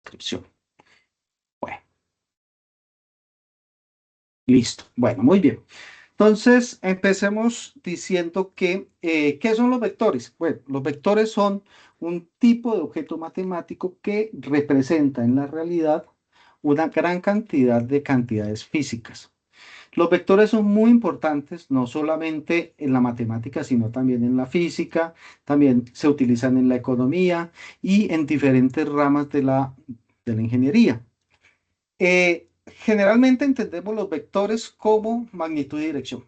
descripción. Bueno, listo. Bueno, muy bien. Entonces, empecemos diciendo que, ¿qué son los vectores? Bueno, los vectores son un tipo de objeto matemático que representa en la realidad una gran cantidad de cantidades físicas. Los vectores son muy importantes, no solamente en la matemática, sino también en la física, también se utilizan en la economía y en diferentes ramas de la ingeniería. Generalmente entendemos los vectores como magnitud y dirección,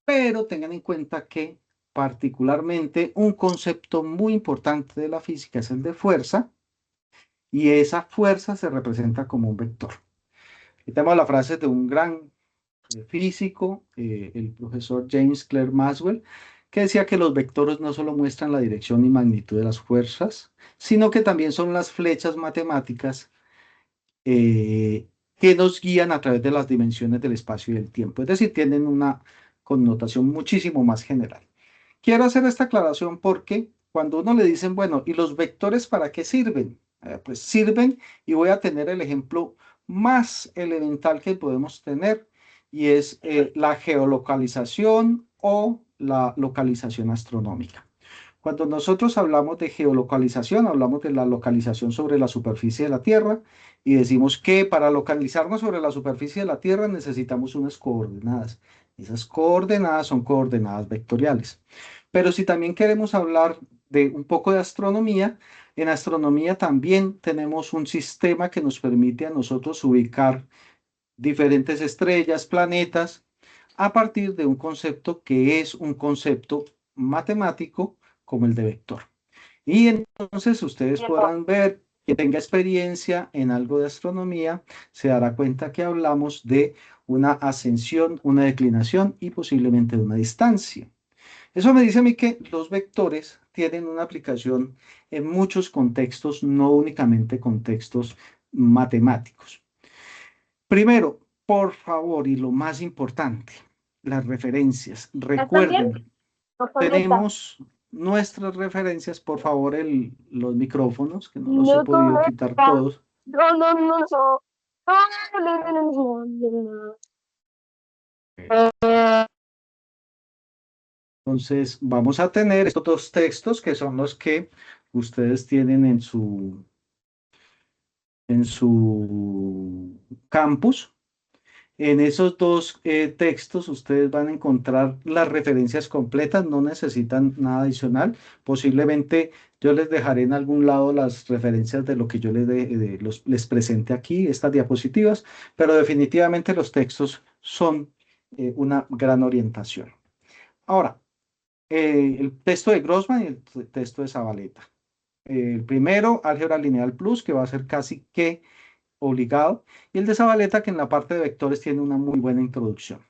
pero tengan en cuenta que particularmente un concepto muy importante de la física es el de fuerza, y esa fuerza se representa como un vector. Aquí tenemos la frase de un gran físico, el profesor James Clerk Maxwell, que decía que los vectores no solo muestran la dirección y magnitud de las fuerzas, sino que también son las flechas matemáticas que nos guían a través de las dimensiones del espacio y del tiempo. Es decir, tienen una connotación muchísimo más general. Quiero hacer esta aclaración porque cuando uno le dicen, bueno, ¿y los vectores para qué sirven? Pues sirven, y voy a tener el ejemplo más elemental que podemos tener, y es la geolocalización o la localización astronómica. Cuando nosotros hablamos de geolocalización, hablamos de la localización sobre la superficie de la Tierra, y decimos que para localizarnos sobre la superficie de la Tierra necesitamos unas coordenadas. Esas coordenadas son coordenadas vectoriales. Pero si también queremos hablar de un poco de astronomía, en astronomía también tenemos un sistema que nos permite a nosotros ubicar diferentes estrellas, planetas, a partir de un concepto que es un concepto matemático como el de vector. Y entonces ustedes podrán ver, que tenga experiencia en algo de astronomía, se dará cuenta que hablamos de una ascensión, una declinación y posiblemente de una distancia. Eso me dice a mí que los vectores tienen una aplicación en muchos contextos, no únicamente contextos matemáticos. Primero, por favor, y lo más importante, las referencias. ¿Están bien? Recuerden, ¿No conecta? tenemos nuestras referencias, por favor, los micrófonos, que no los he No podido quitar conecta. todos. No, no, no, no. No, no, no, no, no, no. Entonces, vamos a tener estos dos textos que son los que ustedes tienen en su campus. En esos dos textos ustedes van a encontrar las referencias completas, no necesitan nada adicional. Posiblemente yo les dejaré en algún lado las referencias de lo que yo les presente aquí, estas diapositivas, pero definitivamente los textos son una gran orientación. Ahora, el texto de Grossman y el texto de Zabaleta. El primero, Álgebra Lineal Plus, que va a ser casi que obligado, y el de Zabaleta, que en la parte de vectores tiene una muy buena introducción.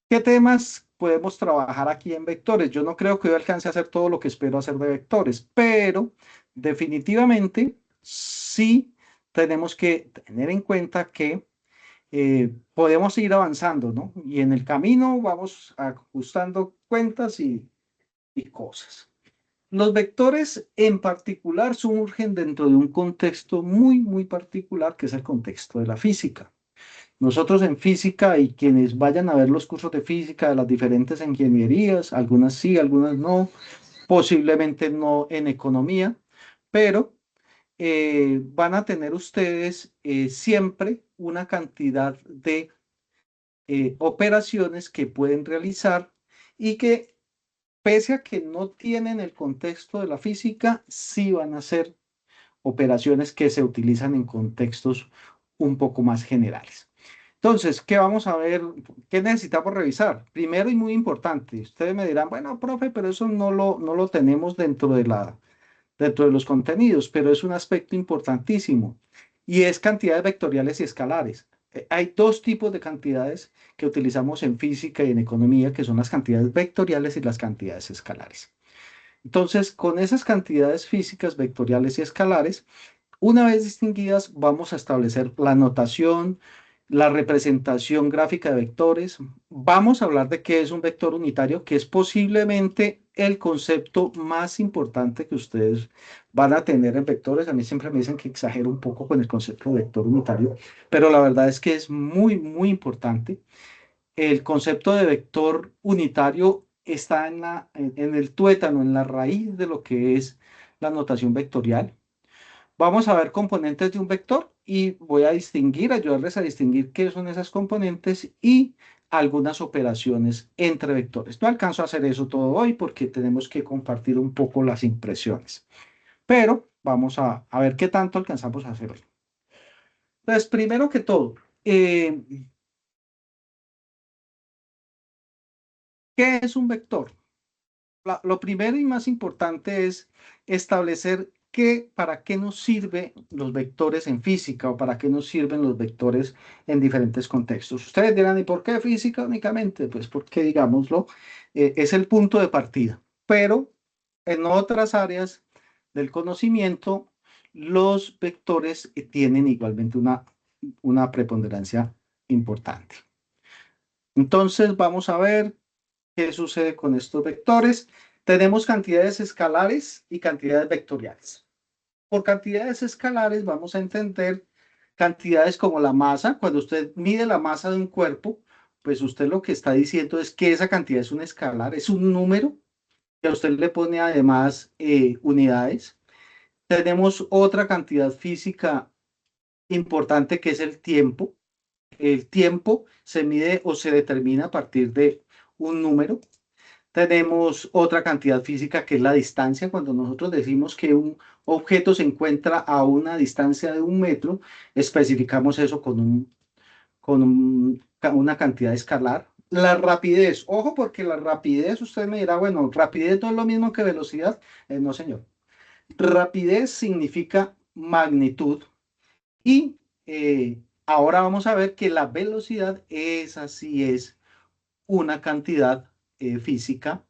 ¿Qué temas podemos trabajar aquí en vectores? Yo no creo que yo alcance a hacer todo lo que espero hacer de vectores, pero definitivamente sí tenemos que tener en cuenta que podemos ir avanzando, ¿no? Y en el camino vamos ajustando cuentas y cosas. Los vectores en particular surgen dentro de un contexto muy, muy particular, que es el contexto de la física. Nosotros en física, y quienes vayan a ver los cursos de física de las diferentes ingenierías, algunas sí, algunas no, posiblemente no en economía, pero van a tener ustedes siempre una cantidad de operaciones que pueden realizar, y que pese a que no tienen el contexto de la física, sí van a ser operaciones que se utilizan en contextos un poco más generales. Entonces, ¿qué vamos a ver? ¿Qué necesitamos revisar? Primero y muy importante, ustedes me dirán, bueno, profe, pero eso no lo tenemos dentro de los contenidos, pero es un aspecto importantísimo, y es cantidades vectoriales y escalares. Hay dos tipos de cantidades que utilizamos en física y en economía, que son las cantidades vectoriales y las cantidades escalares. Entonces, con esas cantidades físicas vectoriales y escalares, una vez distinguidas, vamos a establecer la notación, la representación gráfica de vectores. Vamos a hablar de qué es un vector unitario, que es posiblemente el concepto más importante que ustedes van a tener en vectores. A mí siempre me dicen que exagero un poco con el concepto de vector unitario, pero la verdad es que es muy, muy importante. El concepto de vector unitario está en el tuétano, en la raíz de lo que es la notación vectorial. Vamos a ver componentes de un vector y voy a distinguir, ayudarles a distinguir qué son esas componentes y algunas operaciones entre vectores. No alcanzo a hacer eso todo hoy porque tenemos que compartir un poco las impresiones, pero vamos a ver qué tanto alcanzamos a hacer hoy. Entonces, primero que todo, ¿qué es un vector? Lo primero y más importante es establecer para qué nos sirven los vectores en física o para qué nos sirven los vectores en diferentes contextos. Ustedes dirán, ¿y por qué física únicamente? Pues porque, digámoslo, es el punto de partida. Pero en otras áreas del conocimiento, los vectores tienen igualmente una preponderancia importante. Entonces, vamos a ver qué sucede con estos vectores. Tenemos cantidades escalares y cantidades vectoriales. Por cantidades escalares vamos a entender cantidades como la masa. Cuando usted mide la masa de un cuerpo, pues usted lo que está diciendo es que esa cantidad es un escalar, es un número, que a usted le pone además unidades. Tenemos otra cantidad física importante que es el tiempo. El tiempo se mide o se determina a partir de un número. Tenemos otra cantidad física que es la distancia. Cuando nosotros decimos que un objeto se encuentra a una distancia de 1 metro, especificamos eso una cantidad escalar. La rapidez, ojo, porque la rapidez, usted me dirá, bueno, rapidez no es lo mismo que velocidad. No, señor. Rapidez significa magnitud y ahora vamos a ver que la velocidad, esa sí es una cantidad física.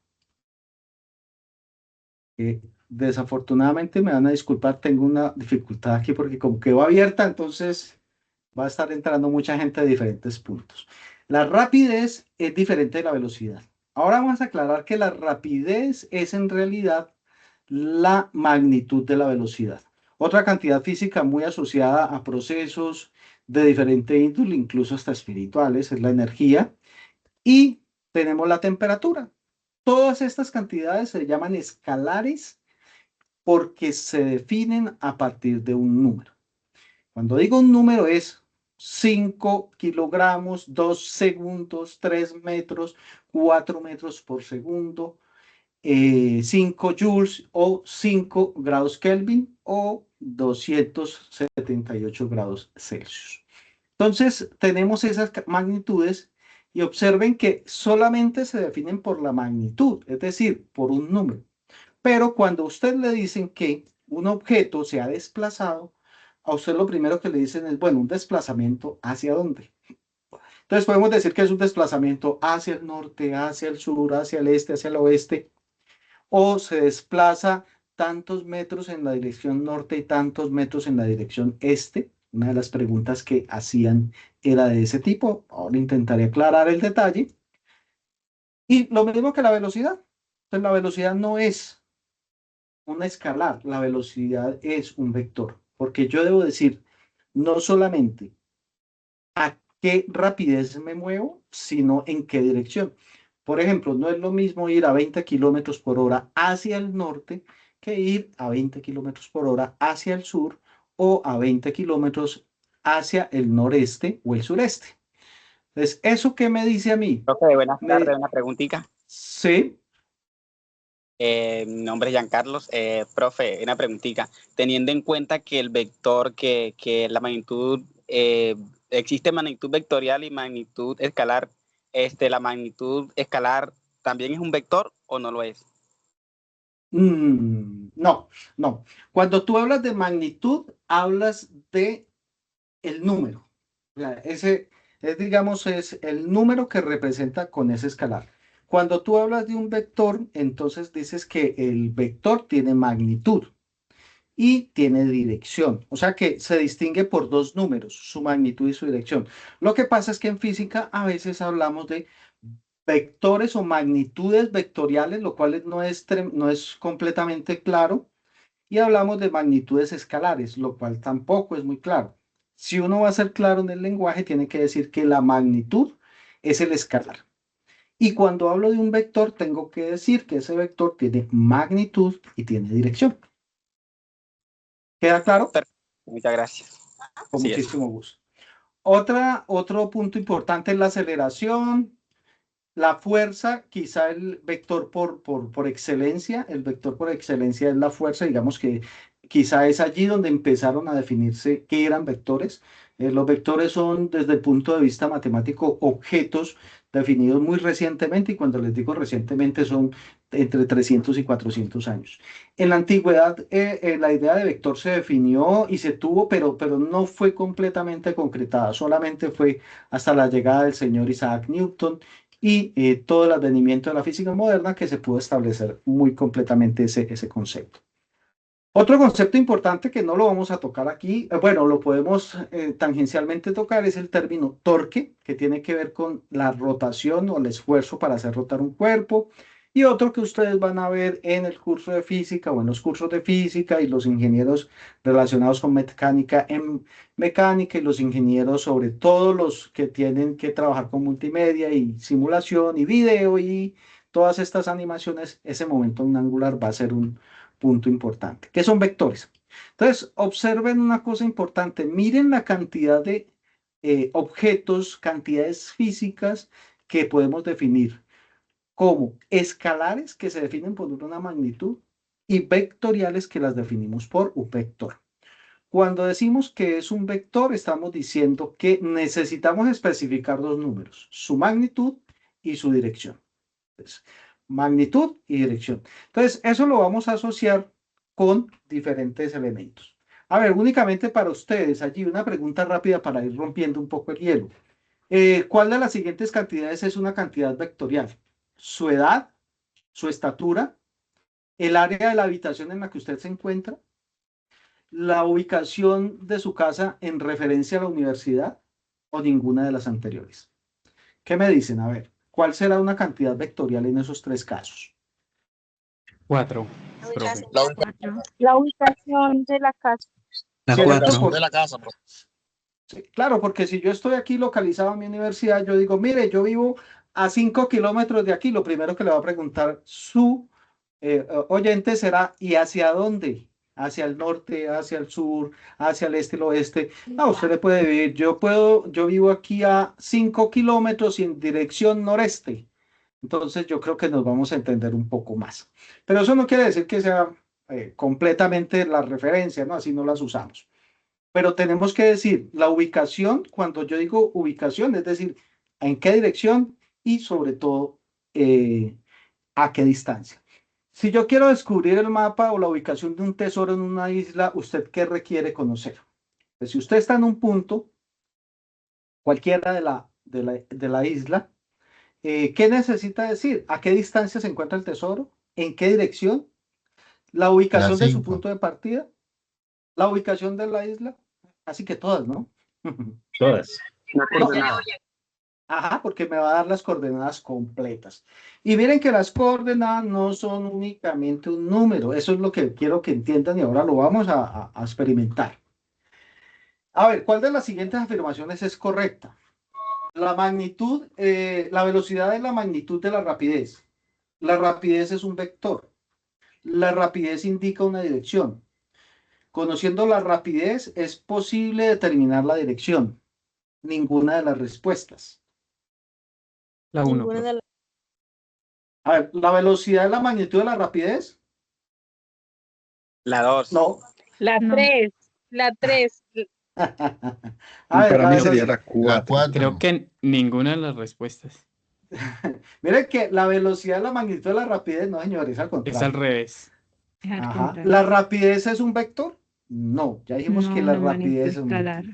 Desafortunadamente me van a disculpar, tengo una dificultad aquí porque como quedó abierta, entonces va a estar entrando mucha gente de diferentes puntos. La rapidez es diferente de la velocidad. Ahora vamos a aclarar que la rapidez es en realidad la magnitud de la velocidad. Otra cantidad física muy asociada a procesos de diferente índole, incluso hasta espirituales, es la energía. Y tenemos la temperatura. Todas estas cantidades se llaman escalares porque se definen a partir de un número. Cuando digo un número es 5 kilogramos, 2 segundos, 3 metros, 4 metros por segundo, 5 joules o 5 grados Kelvin o 278 grados Celsius. Entonces, tenemos esas magnitudes y observen que solamente se definen por la magnitud, es decir, por un número. Pero cuando a usted le dicen que un objeto se ha desplazado, a usted lo primero que le dicen es, bueno, un desplazamiento ¿hacia dónde? Entonces podemos decir que es un desplazamiento hacia el norte, hacia el sur, hacia el este, hacia el oeste, o se desplaza tantos metros en la dirección norte y tantos metros en la dirección este. Una de las preguntas que hacían era de ese tipo. Ahora intentaré aclarar el detalle. Y lo mismo que la velocidad. Entonces la velocidad no es una escalar, la velocidad es un vector, porque yo debo decir no solamente a qué rapidez me muevo, sino en qué dirección. Por ejemplo, no es lo mismo ir a 20 kilómetros por hora hacia el norte que ir a 20 kilómetros por hora hacia el sur o a 20 kilómetros hacia el noreste o el sureste. Entonces, ¿eso qué me dice a mí? Profe, buenas tardes, Me, una preguntita. sí, Mi nombre es Giancarlos. Profe, una preguntita. Teniendo en cuenta que el vector, que la magnitud, existe magnitud vectorial y magnitud escalar, ¿la magnitud escalar también es un vector o no lo es? no, no. Cuando tú hablas de magnitud, hablas de el número. O sea, ese es, digamos, es el número que representa con ese escalar. Cuando tú hablas de un vector, entonces dices que el vector tiene magnitud y tiene dirección. O sea que se distingue por dos números, su magnitud y su dirección. Lo que pasa es que en física a veces hablamos de vectores o magnitudes vectoriales, lo cual no es completamente claro, y hablamos de magnitudes escalares, lo cual tampoco es muy claro. Si uno va a ser claro en el lenguaje, tiene que decir que la magnitud es el escalar. Y cuando hablo de un vector, tengo que decir que ese vector tiene magnitud y tiene dirección. ¿Queda claro? Perfecto. Muchas gracias. Con Así es. muchísimo gusto. Otro punto importante es la aceleración, la fuerza, quizá el vector por excelencia, el vector por excelencia es la fuerza, digamos que quizá es allí donde empezaron a definirse qué eran vectores. Los vectores son, desde el punto de vista matemático, objetos definidos muy recientemente, y cuando les digo recientemente son entre 300 y 400 años. En la antigüedad, la idea de vector se definió y se tuvo, pero no fue completamente concretada, solamente fue hasta la llegada del señor Isaac Newton y todo el advenimiento de la física moderna que se pudo establecer muy completamente ese concepto. Otro concepto importante que no lo vamos a tocar aquí, bueno, lo podemos tangencialmente tocar, es el término torque, que tiene que ver con la rotación o el esfuerzo para hacer rotar un cuerpo. Y otro que ustedes van a ver en el curso de física o en los cursos de física, y los ingenieros relacionados con mecánica en mecánica, y los ingenieros, sobre todo los que tienen que trabajar con multimedia y simulación y video y todas estas animaciones, ese momento en angular va a ser un punto importante. ¿Qué son vectores? Entonces, observen una cosa importante. Miren la cantidad de objetos, cantidades físicas que podemos definir como escalares, que se definen por una magnitud, y vectoriales, que las definimos por un vector. Cuando decimos que es un vector, estamos diciendo que necesitamos especificar dos números: su magnitud y su dirección. Entonces, magnitud y dirección. Entonces, eso lo vamos a asociar con diferentes elementos. A ver, únicamente para ustedes, allí una pregunta rápida para ir rompiendo un poco el hielo. ¿Cuál de las siguientes cantidades es una cantidad vectorial? ¿Su edad, su estatura, el área de la habitación en la que usted se encuentra, la ubicación de su casa en referencia a la universidad, o ninguna de las anteriores? ¿Qué me dicen? A ver, ¿cuál será una cantidad vectorial en esos tres casos? 4, profe. La ubicación de la casa. La ¿Cierto? 4. De la casa, profe. Sí, claro, porque si yo estoy aquí localizado en mi universidad, yo digo, mire, yo vivo a 5 kilómetros de aquí, lo primero que le va a preguntar su oyente será: ¿y hacia dónde? ¿Hacia el norte, hacia el sur, hacia el este, el oeste? No, usted le puede vivir, yo vivo aquí a 5 kilómetros y en dirección noreste. Entonces yo creo que nos vamos a entender un poco más. Pero eso no quiere decir que sea completamente la referencia, ¿no? Así no las usamos. Pero tenemos que decir la ubicación. Cuando yo digo ubicación, es decir, en qué dirección y sobre todo a qué distancia. Si yo quiero descubrir el mapa o la ubicación de un tesoro en una isla, ¿usted qué requiere conocer? Pues si usted está en un punto, cualquiera de la isla, ¿qué necesita decir? ¿A qué distancia se encuentra el tesoro? ¿En qué dirección? ¿La ubicación de su punto de partida? ¿La ubicación de la isla? Así que todas, ¿no? Todas. Ajá, porque me va a dar las coordenadas completas. Y miren que las coordenadas no son únicamente un número. Eso es lo que quiero que entiendan, y ahora lo vamos a experimentar. A ver, ¿cuál de las siguientes afirmaciones es correcta? La magnitud, la velocidad es la magnitud de la rapidez. La rapidez es un vector. La rapidez indica una dirección. Conociendo la rapidez, es posible determinar la dirección. Ninguna de las respuestas. La 1, Ninguna profe. de las. A ver, ¿la velocidad es la magnitud de la rapidez? La 2. No. La No. 3. La 3. A ver, Para la mí sería velocidad. la La 4. 4. Creo que ninguna de las respuestas. Miren que la velocidad es la magnitud de la rapidez. No, señores, al Es al contrario. revés. Es al Ajá. contrario. ¿La rapidez es un vector? No, ya dijimos No, que la una magnitud rapidez es un vector. escalar.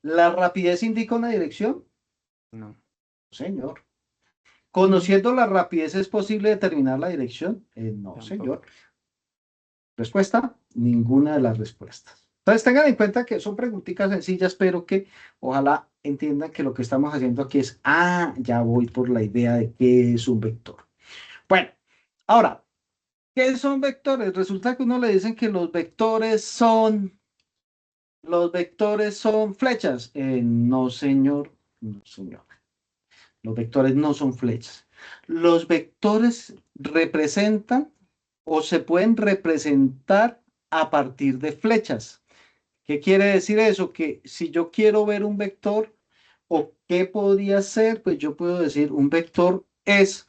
¿La rapidez indica una dirección? No. Señor. ¿Conociendo la rapidez es posible determinar la dirección? No, Tampoco. señor. Respuesta: ninguna de las respuestas. Entonces tengan en cuenta que son preguntitas sencillas, pero que ojalá entiendan que lo que estamos haciendo aquí es, ya voy por la idea de qué es un vector. Bueno, ahora, ¿qué son vectores? Resulta que uno le dicen que los vectores son flechas. No, señor, no, señor. Los vectores no son flechas. Los vectores representan o se pueden representar a partir de flechas. ¿Qué quiere decir eso? Que si yo quiero ver un vector, ¿o qué podría ser? Pues yo puedo decir un vector es,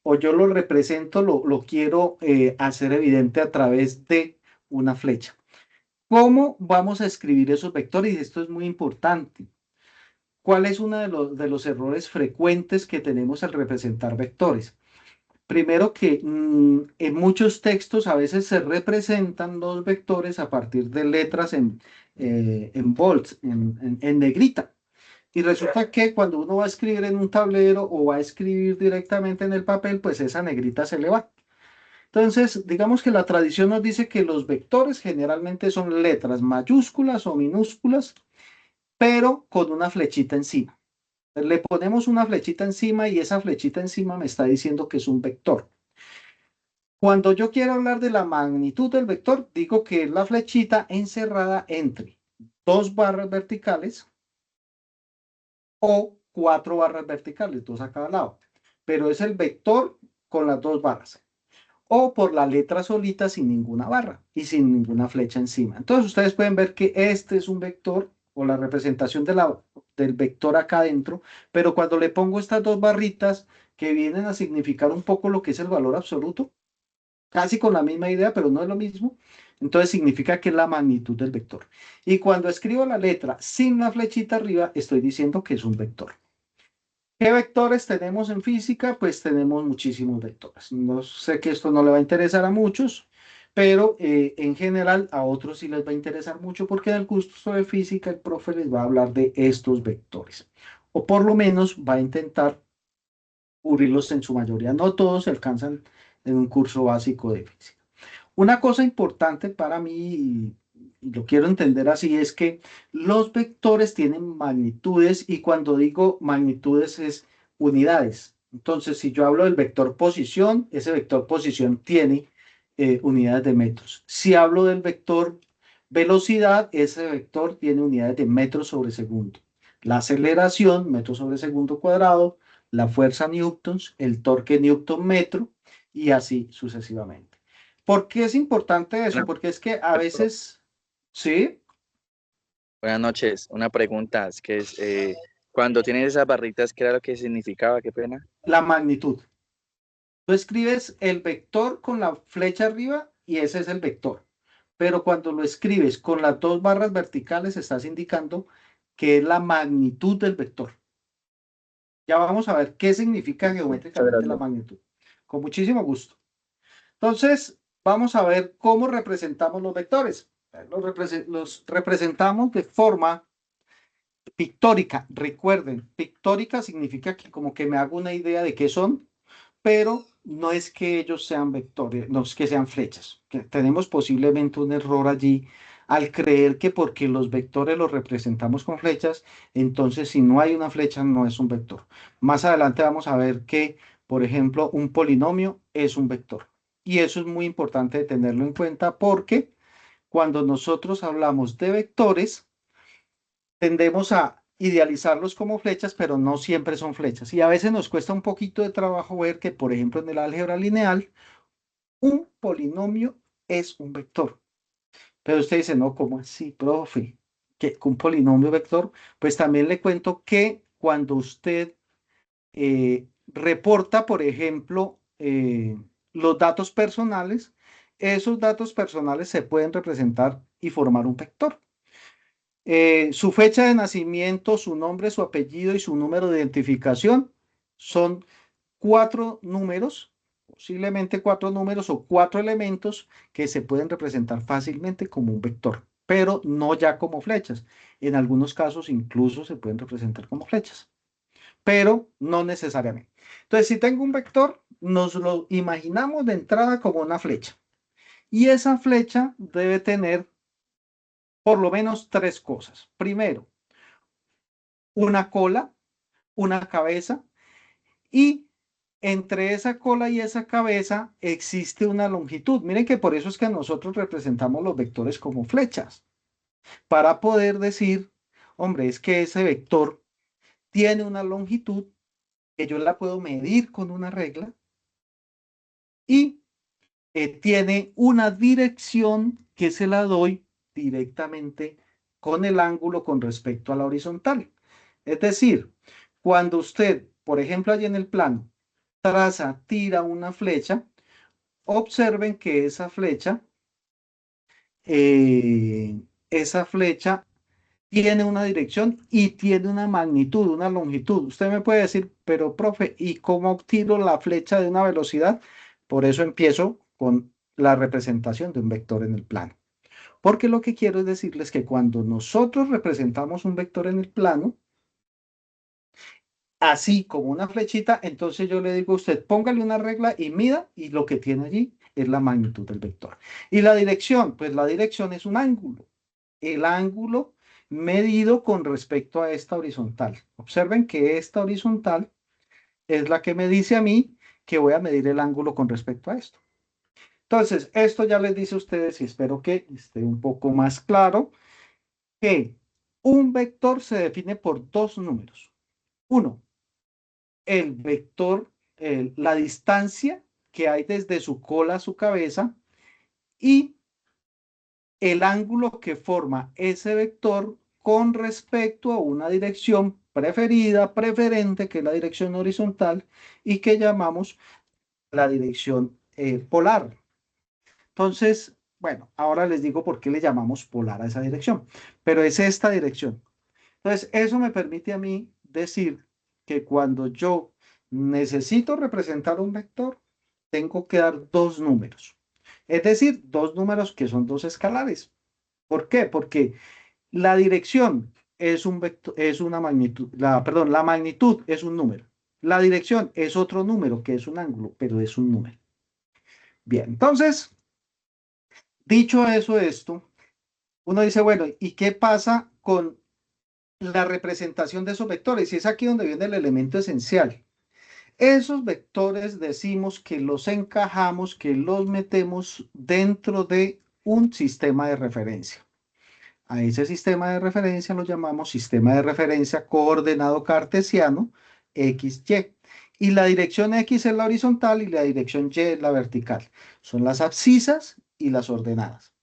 o yo lo represento, lo quiero hacer evidente a través de una flecha. ¿Cómo vamos a escribir esos vectores? Y esto es muy importante. ¿Cuál es uno de los errores frecuentes que tenemos al representar vectores? Primero que en muchos textos a veces se representan los vectores a partir de letras en bold, en negrita. Y resulta que cuando uno va a escribir en un tablero o va a escribir directamente en el papel, pues esa negrita se le va. Entonces, digamos que la tradición nos dice que los vectores generalmente son letras mayúsculas o minúsculas, pero con una flechita encima. Le ponemos una flechita encima y esa flechita encima me está diciendo que es un vector. Cuando yo quiero hablar de la magnitud del vector, digo que es la flechita encerrada entre dos barras verticales o cuatro barras verticales, dos a cada lado. Pero es el vector con las dos barras. O por la letra solita sin ninguna barra y sin ninguna flecha encima. Entonces ustedes pueden ver que este es un vector o la representación del vector acá adentro, pero cuando le pongo estas dos barritas que vienen a significar un poco lo que es el valor absoluto, casi con la misma idea, pero no es lo mismo, entonces significa que es la magnitud del vector. Y cuando escribo la letra sin la flechita arriba, estoy diciendo que es un vector. ¿Qué vectores tenemos en física? Pues tenemos muchísimos vectores. No sé que esto no le va a interesar a muchos, pero en general a otros sí les va a interesar mucho porque en el curso de física el profe les va a hablar de estos vectores. O por lo menos va a intentar cubrirlos en su mayoría. No todos se alcanzan en un curso básico de física. Una cosa importante para mí, y lo quiero entender así, es que los vectores tienen magnitudes y cuando digo magnitudes es unidades. Entonces, si yo hablo del vector posición, ese vector posición tiene unidades de metros. Si hablo del vector velocidad, ese vector tiene unidades de metros sobre segundo. La aceleración, metros sobre segundo cuadrado, la fuerza newtons, el torque newton metro y así sucesivamente. ¿Por qué es importante eso? Una- Porque es que a veces, ¿sí? Buenas noches. Una pregunta, es que es, cuando tienes esas barritas, ¿qué era lo que significaba? Qué pena. La magnitud. Tú escribes el vector con la flecha arriba y ese es el vector. Pero cuando lo escribes con las dos barras verticales, estás indicando que es la magnitud del vector. Ya vamos a ver qué significa geométricamente la magnitud. Con muchísimo gusto. Entonces, vamos a ver cómo representamos los vectores. Los representamos de forma pictórica. Recuerden, pictórica significa que como que me hago una idea de qué son, pero no es que ellos sean vectores, no es que sean flechas. Que tenemos posiblemente un error allí al creer que porque los vectores los representamos con flechas, entonces si no hay una flecha no es un vector. Más adelante vamos a ver que, por ejemplo, un polinomio es un vector. Y eso es muy importante tenerlo en cuenta porque cuando nosotros hablamos de vectores, tendemos a idealizarlos como flechas, pero no siempre son flechas. Y a veces nos cuesta un poquito de trabajo ver que, por ejemplo, en el álgebra lineal, un polinomio es un vector. Pero usted dice, no, ¿cómo así, profe? ¿Que un polinomio vector? Pues también le cuento que cuando usted reporta, por ejemplo, los datos personales, esos datos personales se pueden representar y formar un vector. Su fecha de nacimiento, su nombre, su apellido y su número de identificación son cuatro números, posiblemente cuatro números o cuatro elementos que se pueden representar fácilmente como un vector, pero no ya como flechas. En algunos casos incluso se pueden representar como flechas, pero no necesariamente. Entonces, si tengo un vector, nos lo imaginamos de entrada como una flecha. Y esa flecha debe tener por lo menos tres cosas. Primero, una cola, una cabeza, y entre esa cola y esa cabeza existe una longitud. Miren que por eso es que nosotros representamos los vectores como flechas, para poder decir, hombre, es que ese vector tiene una longitud que yo la puedo medir con una regla y tiene una dirección que se la doy directamente con el ángulo con respecto a la horizontal. Es decir, cuando usted, por ejemplo, allí en el plano, traza, tira una flecha, observen que esa flecha tiene una dirección y tiene una magnitud, una longitud. Usted me puede decir, pero profe, ¿y cómo tiro la flecha de una velocidad? Por eso empiezo con la representación de un vector en el plano. Porque lo que quiero es decirles que cuando nosotros representamos un vector en el plano, así como una flechita, entonces yo le digo a usted, póngale una regla y mida, y lo que tiene allí es la magnitud del vector. Y la dirección, pues la dirección es un ángulo. El ángulo medido con respecto a esta horizontal. Observen que esta horizontal es la que me dice a mí que voy a medir el ángulo con respecto a esto. Entonces, esto ya les dice a ustedes, y espero que esté un poco más claro, que un vector se define por dos números. Uno, el vector, la distancia que hay desde su cola a su cabeza, y el ángulo que forma ese vector con respecto a una dirección preferida, preferente, que es la dirección horizontal, y que llamamos la dirección polar. Entonces, bueno, ahora les digo por qué le llamamos polar a esa dirección, pero es esta dirección. Entonces, eso me permite a mí decir que cuando yo necesito representar un vector, tengo que dar dos números. Es decir, dos números que son dos escalares. ¿Por qué? Porque la dirección es un vector, es una magnitud, perdón, la magnitud es un número. La dirección es otro número, que es un ángulo, pero es un número. Bien, entonces, dicho esto, uno dice, bueno, ¿y qué pasa con la representación de esos vectores? Y es aquí donde viene el elemento esencial. Esos vectores decimos que los encajamos, que los metemos dentro de un sistema de referencia. A ese sistema de referencia lo llamamos sistema de referencia coordenado cartesiano, XY. Y la dirección X es la horizontal y la dirección Y es la vertical. Son las abscisas y las ordenadas.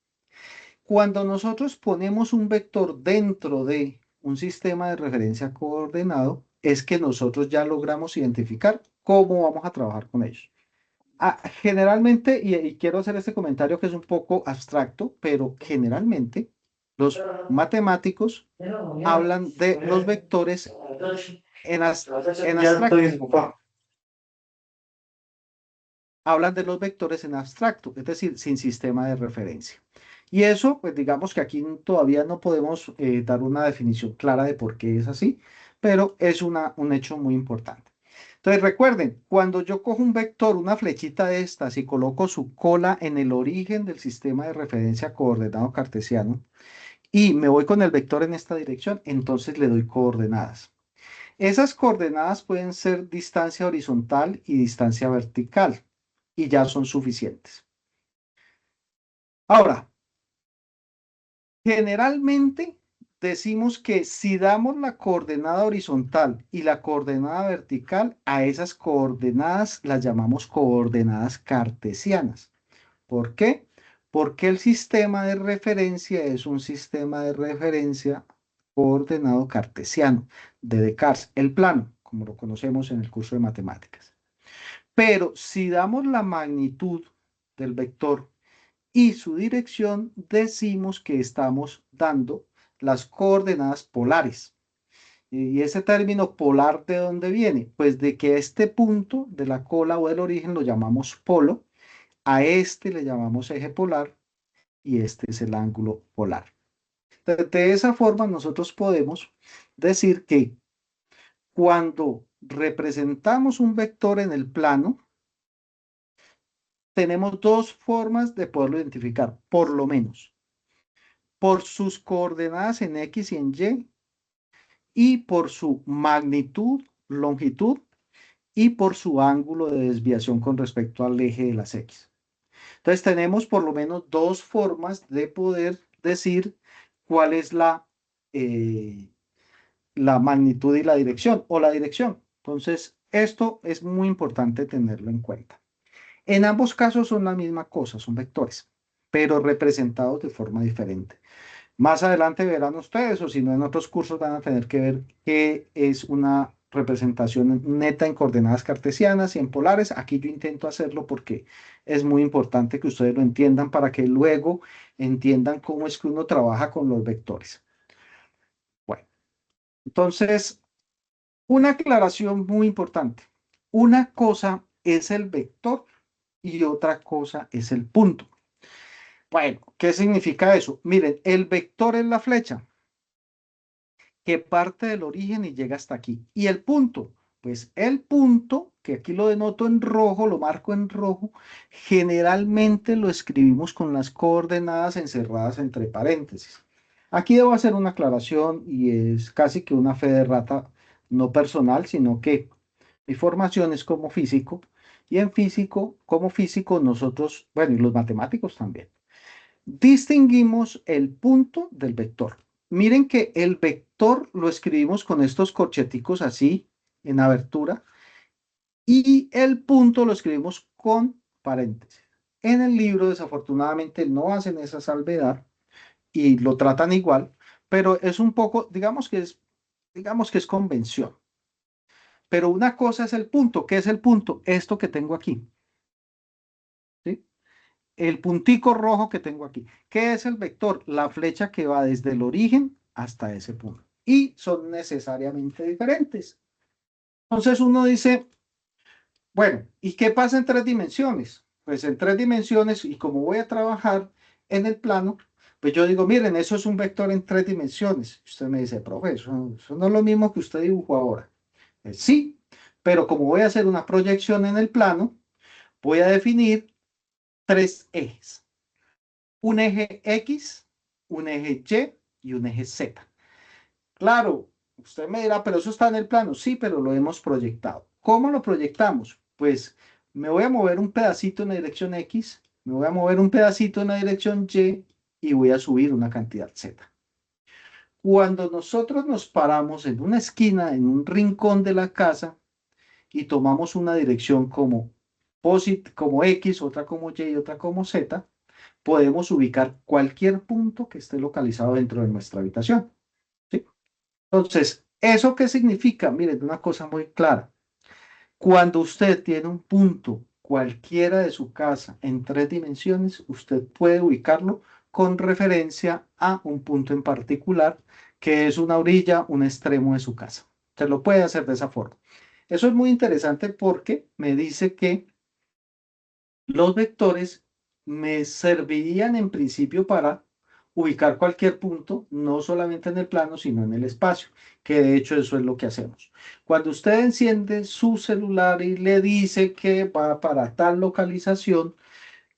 Cuando nosotros ponemos un vector dentro de un sistema de referencia coordenado, es que nosotros ya logramos identificar cómo vamos a trabajar con ellos. Generalmente, y quiero hacer este comentario que es un poco abstracto, pero generalmente los matemáticos hablan de los vectores en abstracto. Hablan de los vectores en abstracto, es decir, sin sistema de referencia. Y eso, pues digamos que aquí todavía no podemos dar una definición clara de por qué es así, pero es un hecho muy importante. Entonces recuerden, cuando yo cojo un vector, una flechita de estas y coloco su cola en el origen del sistema de referencia coordenado cartesiano y me voy con el vector en esta dirección, entonces le doy coordenadas. Esas coordenadas pueden ser distancia horizontal y distancia vertical y ya son suficientes. Ahora, generalmente decimos que si damos la coordenada horizontal y la coordenada vertical, a esas coordenadas las llamamos coordenadas cartesianas. ¿Por qué? Porque el sistema de referencia es un sistema de referencia coordenado cartesiano de Descartes, el plano, como lo conocemos en el curso de matemáticas. Pero si damos la magnitud del vector y su dirección, decimos que estamos dando las coordenadas polares. Y ese término polar, ¿de dónde viene? Pues de que este punto de la cola o del origen lo llamamos polo, a este le llamamos eje polar y este es el ángulo polar. De esa forma nosotros podemos decir que cuando representamos un vector en el plano, tenemos dos formas de poderlo identificar, por lo menos. por sus coordenadas en X y en y por su magnitud, longitud y por su ángulo de desviación con respecto al eje de las X. Entonces tenemos por lo menos dos formas de poder decir cuál es la magnitud y la dirección, o la dirección. Entonces, esto es muy importante tenerlo en cuenta. En ambos casos son la misma cosa, son vectores, pero representados de forma diferente. Más adelante verán ustedes, o si no en otros cursos van a tener que ver qué es una representación neta en coordenadas cartesianas y en polares. Aquí yo intento hacerlo porque es muy importante que ustedes lo entiendan para que luego entiendan cómo es que uno trabaja con los vectores. Bueno, entonces, una aclaración muy importante. Una cosa es el vector y otra cosa es el punto. Bueno, ¿qué significa eso? Miren, el vector es la flecha que parte del origen y llega hasta aquí. ¿Y el punto? Pues el punto, que aquí lo denoto en rojo, lo marco en rojo, generalmente lo escribimos con las coordenadas encerradas entre paréntesis. Aquí debo hacer una aclaración y es casi que una fe de rata, no personal, sino que mi formación es como físico y en físico, como físico, nosotros, bueno, y los matemáticos también distinguimos el punto del vector. Miren que el vector lo escribimos con estos corcheticos así en abertura y el punto lo escribimos con paréntesis. En el libro desafortunadamente no hacen esa salvedad y lo tratan igual, pero es un poco, digamos que es convención. Pero una cosa es el punto. ¿Qué es el punto? Esto que tengo aquí. ¿Sí? El puntico rojo que tengo aquí. ¿Qué es el vector? La flecha que va desde el origen hasta ese punto. Y son necesariamente diferentes. Entonces uno dice, bueno, ¿y qué pasa en tres dimensiones? Pues en tres dimensiones, y como voy a trabajar en el plano, pues yo digo, miren, eso es un vector en tres dimensiones. Usted me dice, profe, eso no es lo mismo que usted dibujó ahora. Sí, pero como voy a hacer una proyección en el plano, voy a definir tres ejes. Un eje X, un eje Y y un eje Z. Claro, usted me dirá, pero eso está en el plano. Sí, pero lo hemos proyectado. ¿Cómo lo proyectamos? Pues me voy a mover un pedacito en la dirección X, me voy a mover un pedacito en la dirección y voy a subir una cantidad Z. Cuando nosotros nos paramos en una esquina, en un rincón de la casa, y tomamos una dirección como X, otra como Y y otra como Z, podemos ubicar cualquier punto que esté localizado dentro de nuestra habitación. ¿Sí? Entonces, ¿eso qué significa? Miren, una cosa muy clara. Cuando usted tiene un punto cualquiera de su casa en tres dimensiones, usted puede ubicarlo con referencia a un punto en particular, que es una orilla, un extremo de su casa. Se lo puede hacer de esa forma. Eso es muy interesante porque me dice que los vectores me servirían en principio para ubicar cualquier punto, no solamente en el plano, sino en el espacio, que de hecho eso es lo que hacemos. Cuando usted enciende su celular y le dice que va para tal localización,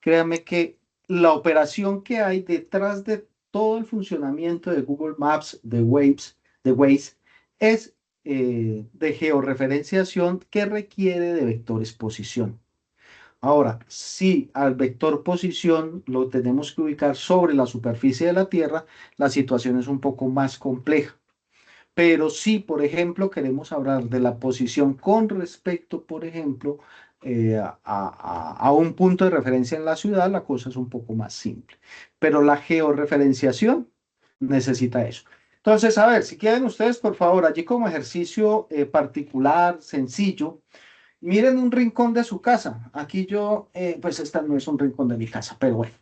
créame que la operación que hay detrás de todo el funcionamiento de Google Maps, de Waze, es de georreferenciación que requiere de vectores posición. Ahora, si al vector posición lo tenemos que ubicar sobre la superficie de la Tierra, la situación es un poco más compleja. Pero si, por ejemplo, queremos hablar de la posición con respecto, por ejemplo, a un punto de referencia en la ciudad, la cosa es un poco más simple. Pero la georreferenciación necesita eso. Entonces, a ver, si quieren ustedes, por favor, allí como ejercicio particular, sencillo, miren un rincón de su casa. Aquí yo, pues esta no es un rincón de mi casa, pero bueno,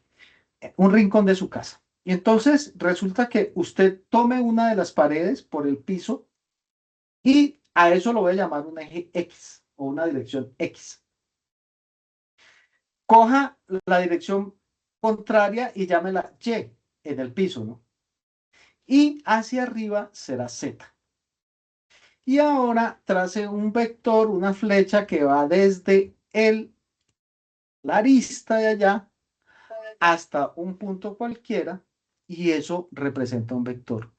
un rincón de su casa. Y entonces resulta que usted tome una de las paredes por el piso y a eso lo voy a llamar un eje X o una dirección X. Coja la dirección contraria y llámela Y en el piso, ¿no? Y hacia arriba será Z. Y ahora trace un vector, una flecha que va desde la arista de allá hasta un punto cualquiera y eso representa un vector.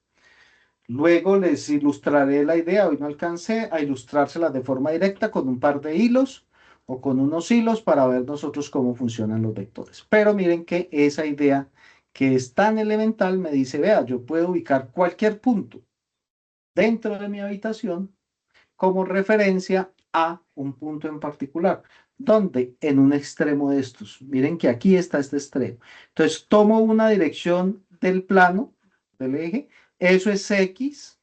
Luego les ilustraré la idea, hoy no alcancé a ilustrárselas de forma directa con un par de hilos o con unos hilos para ver nosotros cómo funcionan los vectores. Pero miren que esa idea que es tan elemental me dice, vea, yo puedo ubicar cualquier punto dentro de mi habitación como referencia a un punto en particular, donde en un extremo de estos, miren que aquí está este extremo. Entonces tomo una dirección del plano, del eje, eso es X,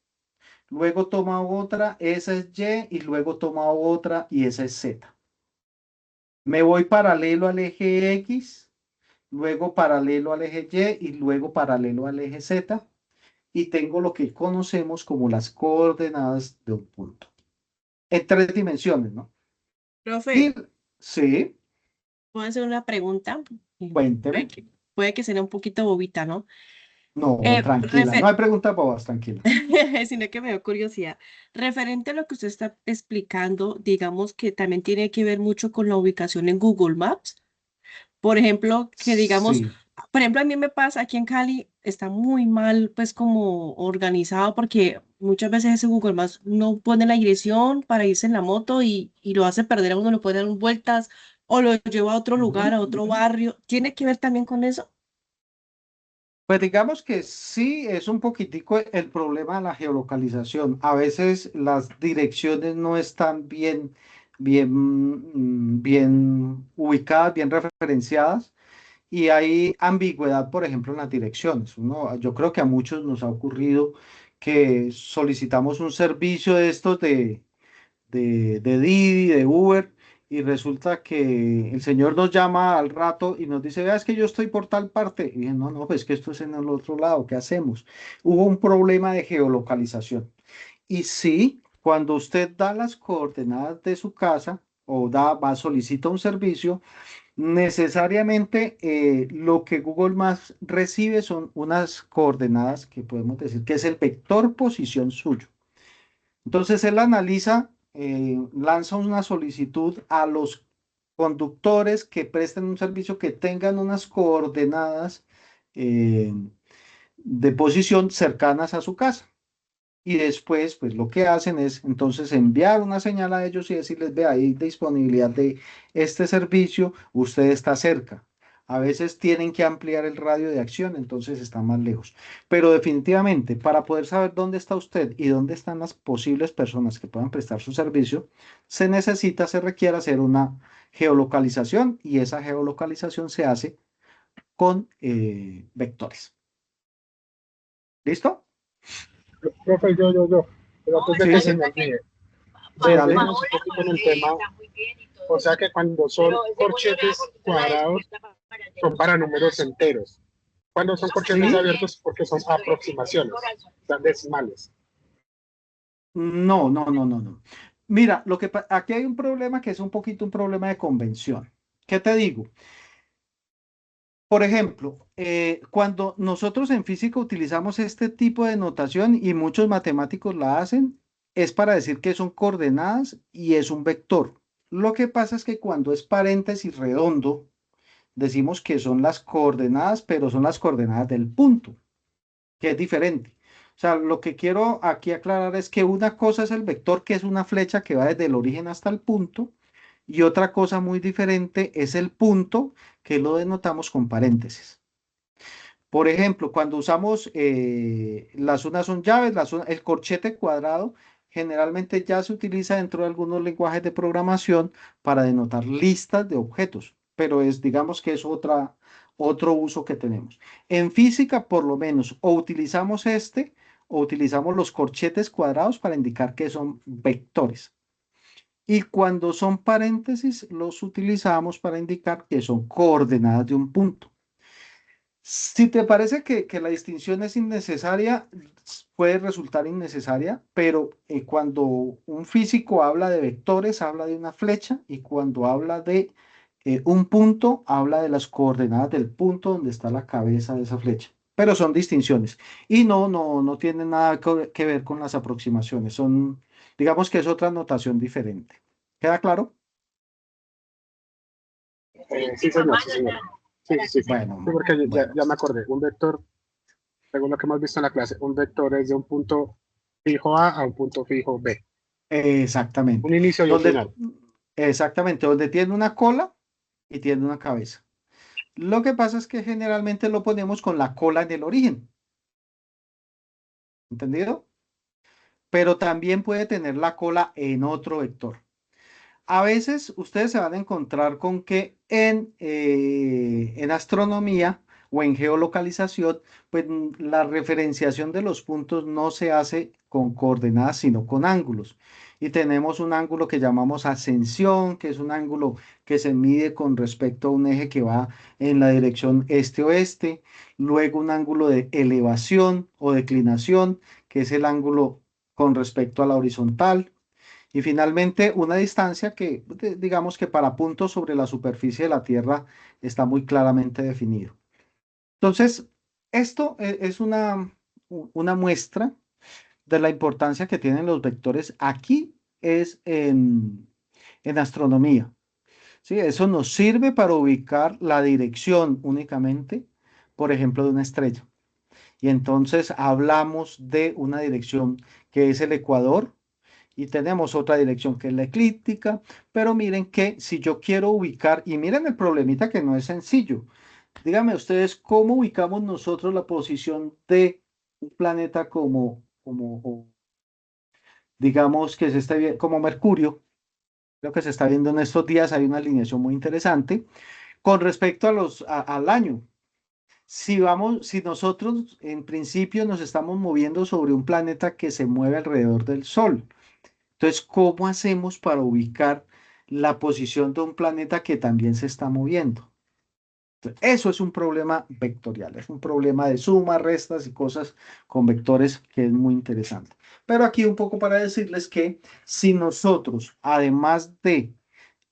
luego toma otra, esa es Y, y luego toma otra, y esa es Z. Me voy paralelo al eje X, luego paralelo al eje Y, y luego paralelo al eje Z, y tengo lo que conocemos como las coordenadas de un punto. En 3 dimensiones, ¿no? Y Profe, sí, ¿puedo hacer una pregunta? cuénteme. Puede que sea un poquito bobita, ¿no? No, tranquila, no Refer hay preguntas bobas, tranquila. sino que me dio curiosidad. Referente a lo que usted está explicando, digamos que también tiene que ver mucho con la ubicación en Google Maps. Por ejemplo, que digamos, Sí. por ejemplo, a mí me pasa aquí en Cali, está muy mal, pues como organizado, porque muchas veces ese Google Maps no pone la dirección para irse en la moto y lo hace perder a uno, lo puede dar vueltas o lo lleva a otro lugar, Ujú. a otro barrio. ¿Tiene que ver también con eso? Pues digamos que sí es un poquitico el problema de la geolocalización. A veces las direcciones no están bien ubicadas, bien referenciadas y hay ambigüedad, por ejemplo, en las direcciones. Yo creo que a muchos nos ha ocurrido que solicitamos un servicio de estos de Didi, de Uber, y resulta que el señor nos llama al rato y nos dice, vea, es que yo estoy por tal parte. Y dije, no, no, pues que esto es en el otro lado, ¿qué hacemos? Hubo un problema de geolocalización. Y sí, cuando usted da las coordenadas de su casa o solicita un servicio, necesariamente lo que Google Maps recibe son unas coordenadas que podemos decir que es el vector posición suyo. Entonces él analiza, lanza una solicitud a los conductores que presten un servicio que tengan unas coordenadas eh, de posición cercanas a su casa. Y después, pues lo que hacen es entonces enviar una señal a ellos y decirles, ve, hay disponibilidad de este servicio, usted está cerca. A veces tienen que ampliar el radio de acción, entonces están más lejos. Pero definitivamente, para poder saber dónde está usted y dónde están las posibles personas que puedan prestar su servicio, se requiere hacer una geolocalización y esa geolocalización se hace con vectores. ¿Listo? Profe, yo. Pero antes de Sí, que sí, se me olvide, sí, dale. volvemos un poquito en el tema. O sea que cuando son corchetes cuadrados, son para números enteros. Cuando son corchetes Sí. abiertos, porque son aproximaciones, son decimales. No, no, no, no, no. Mira, aquí hay un problema que es un poquito un problema de convención. ¿Qué te digo? Por ejemplo, cuando nosotros en física utilizamos este tipo de notación y muchos matemáticos la hacen, es para decir que son coordenadas y es un vector. Lo que pasa es que cuando es paréntesis redondo, decimos que son las coordenadas, pero son las coordenadas del punto, que es diferente. O sea, lo que quiero aquí aclarar es que una cosa es el vector, que es una flecha que va desde el origen hasta el punto, y otra cosa muy diferente es el punto, que lo denotamos con paréntesis. Por ejemplo, cuando usamos las unas son llaves, el corchete cuadrado generalmente ya se utiliza dentro de algunos lenguajes de programación para denotar listas de objetos, pero digamos que es otro uso que tenemos. En física, por lo menos, o utilizamos o utilizamos los corchetes cuadrados para indicar que son vectores. Y cuando son paréntesis, los utilizamos para indicar que son coordenadas de un punto. Si te parece que la distinción es innecesaria, puede resultar innecesaria, pero cuando un físico habla de vectores, habla de una flecha, y cuando habla de un punto, habla de las coordenadas del punto donde está la cabeza de esa flecha. Pero son distinciones. Y no tienen nada que ver con las aproximaciones. Digamos que es otra notación diferente. ¿Queda claro? Sí, señor, sí, señor. Sí. Bueno, Sí, porque ya bueno. me acordé. Un vector según lo que hemos visto en la clase, un vector es de un punto fijo A a un punto fijo B. Exactamente. Un inicio y un final. Exactamente, donde tiene una cola y tiene una cabeza. Lo que pasa es que generalmente lo ponemos con la cola en el origen. ¿Entendido? Pero también puede tener la cola en otro vector. A veces ustedes se van a encontrar con que en astronomía o en geolocalización, pues la referenciación de los puntos no se hace con coordenadas, sino con ángulos. Y tenemos un ángulo que llamamos ascensión, que es un ángulo que se mide con respecto a un eje que va en la dirección este-oeste. Luego un ángulo de elevación o declinación, que es el ángulo con respecto a la horizontal. Y finalmente, una distancia que, digamos que para puntos sobre la superficie de la Tierra está muy claramente definido. Entonces, esto es una muestra de la importancia que tienen los vectores. Aquí es en astronomía. ¿Sí? Eso nos sirve para ubicar la dirección únicamente, por ejemplo, de una estrella. Y entonces hablamos de una dirección que es el ecuador y tenemos otra dirección que es la eclíptica, pero miren que si yo quiero ubicar, y miren el problemita que no es sencillo, díganme ustedes cómo ubicamos nosotros la posición de un planeta como digamos que se está viendo, como Mercurio, lo que se está viendo en estos días, hay una alineación muy interesante, con respecto al año. Si nosotros en principio nos estamos moviendo sobre un planeta que se mueve alrededor del Sol, entonces, ¿cómo hacemos para ubicar la posición de un planeta que también se está moviendo? Entonces, eso es un problema vectorial, es un problema de sumas, restas y cosas con vectores que es muy interesante. Pero aquí un poco para decirles que si nosotros, además de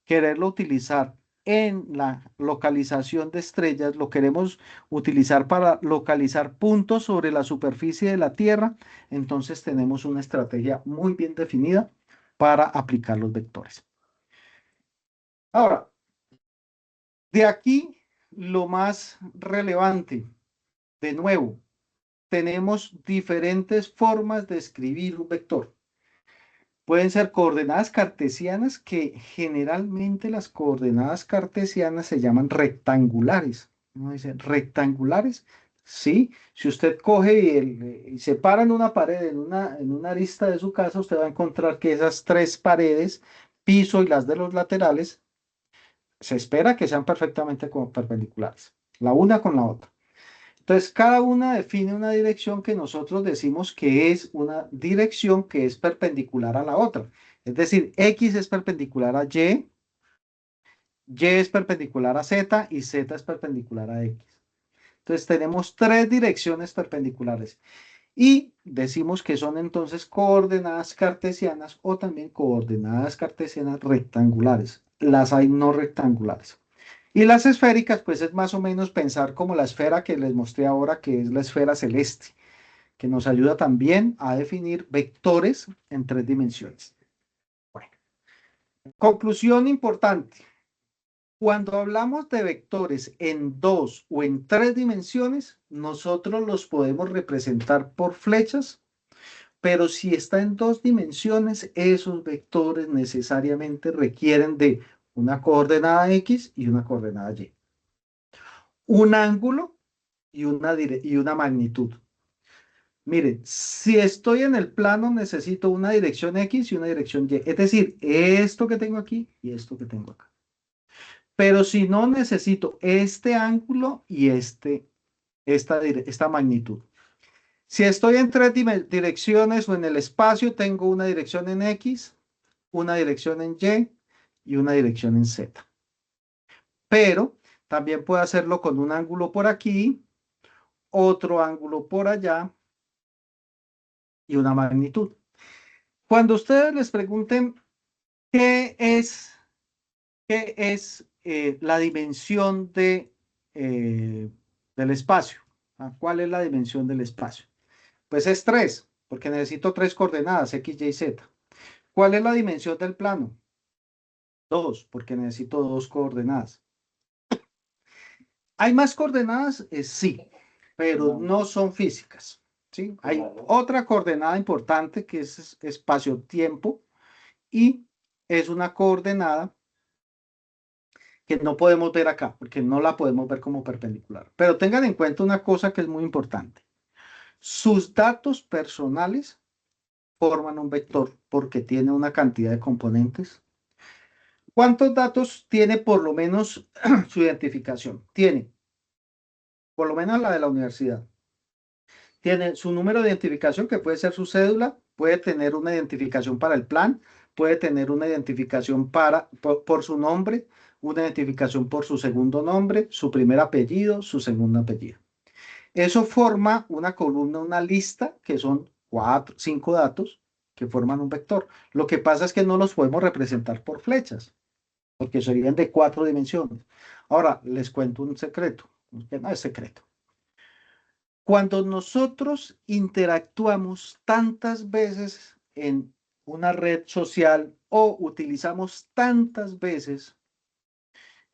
quererlo utilizar en la localización de estrellas, lo queremos utilizar para localizar puntos sobre la superficie de la Tierra, entonces tenemos una estrategia muy bien definida para aplicar los vectores. Ahora, de aquí lo más relevante, de nuevo, tenemos diferentes formas de escribir un vector. Pueden ser coordenadas cartesianas, que generalmente las coordenadas cartesianas se llaman rectangulares. Uno dice, ¿rectangulares? Sí, si usted coge y separa en una pared, en una arista de su casa, usted va a encontrar que esas tres paredes, piso y las de los laterales, se espera que sean perfectamente perpendiculares, la una con la otra. Entonces, cada una define una dirección que nosotros decimos que es una dirección que es perpendicular a la otra. Es decir, X es perpendicular a Y es perpendicular a Z y Z es perpendicular a X. Entonces, tenemos tres direcciones perpendiculares y decimos que son entonces coordenadas cartesianas o también coordenadas cartesianas rectangulares. Las hay no rectangulares. Y las esféricas, pues es más o menos pensar como la esfera que les mostré ahora, que es la esfera celeste, que nos ayuda también a definir vectores en tres dimensiones. Bueno, conclusión importante. Cuando hablamos de vectores en dos o en tres dimensiones, nosotros los podemos representar por flechas, pero si está en dos dimensiones, esos vectores necesariamente requieren de una coordenada X y una coordenada Y. Un ángulo y una magnitud. Miren, si estoy en el plano, necesito una dirección X y una dirección Y. Es decir, esto que tengo aquí y esto que tengo acá. Pero si no, necesito este ángulo y esta magnitud. Si estoy en tres direcciones o en el espacio, tengo una dirección en X, una dirección en Y y una dirección en Z. Pero también puedo hacerlo con un ángulo por aquí, otro ángulo por allá y una magnitud. Cuando ustedes les pregunten qué es la dimensión del espacio, ¿ah? ¿Cuál es la dimensión del espacio? Pues es 3, porque necesito tres coordenadas, X, Y, Z. ¿Cuál es la dimensión del plano? 2, porque necesito dos coordenadas. ¿Hay más coordenadas? Sí. pero no son físicas, ¿sí? Hay otra coordenada importante que es espacio-tiempo y es una coordenada que no podemos ver acá, porque no la podemos ver como perpendicular. Pero tengan en cuenta una cosa que es muy importante. Sus datos personales forman un vector porque tiene una cantidad de componentes. ¿Cuántos datos tiene por lo menos su identificación? Tiene por lo menos la de la universidad. Tiene su número de identificación, que puede ser su cédula, puede tener una identificación para el plan, puede tener una identificación por su nombre, una identificación por su segundo nombre, su primer apellido, su segundo apellido. Eso forma una columna, una lista, que son 4, 5 datos que forman un vector. Lo que pasa es que no los podemos representar por flechas, porque serían de 4 dimensiones. Ahora, les cuento un secreto, que no es secreto. Cuando nosotros interactuamos tantas veces en una red social o utilizamos tantas veces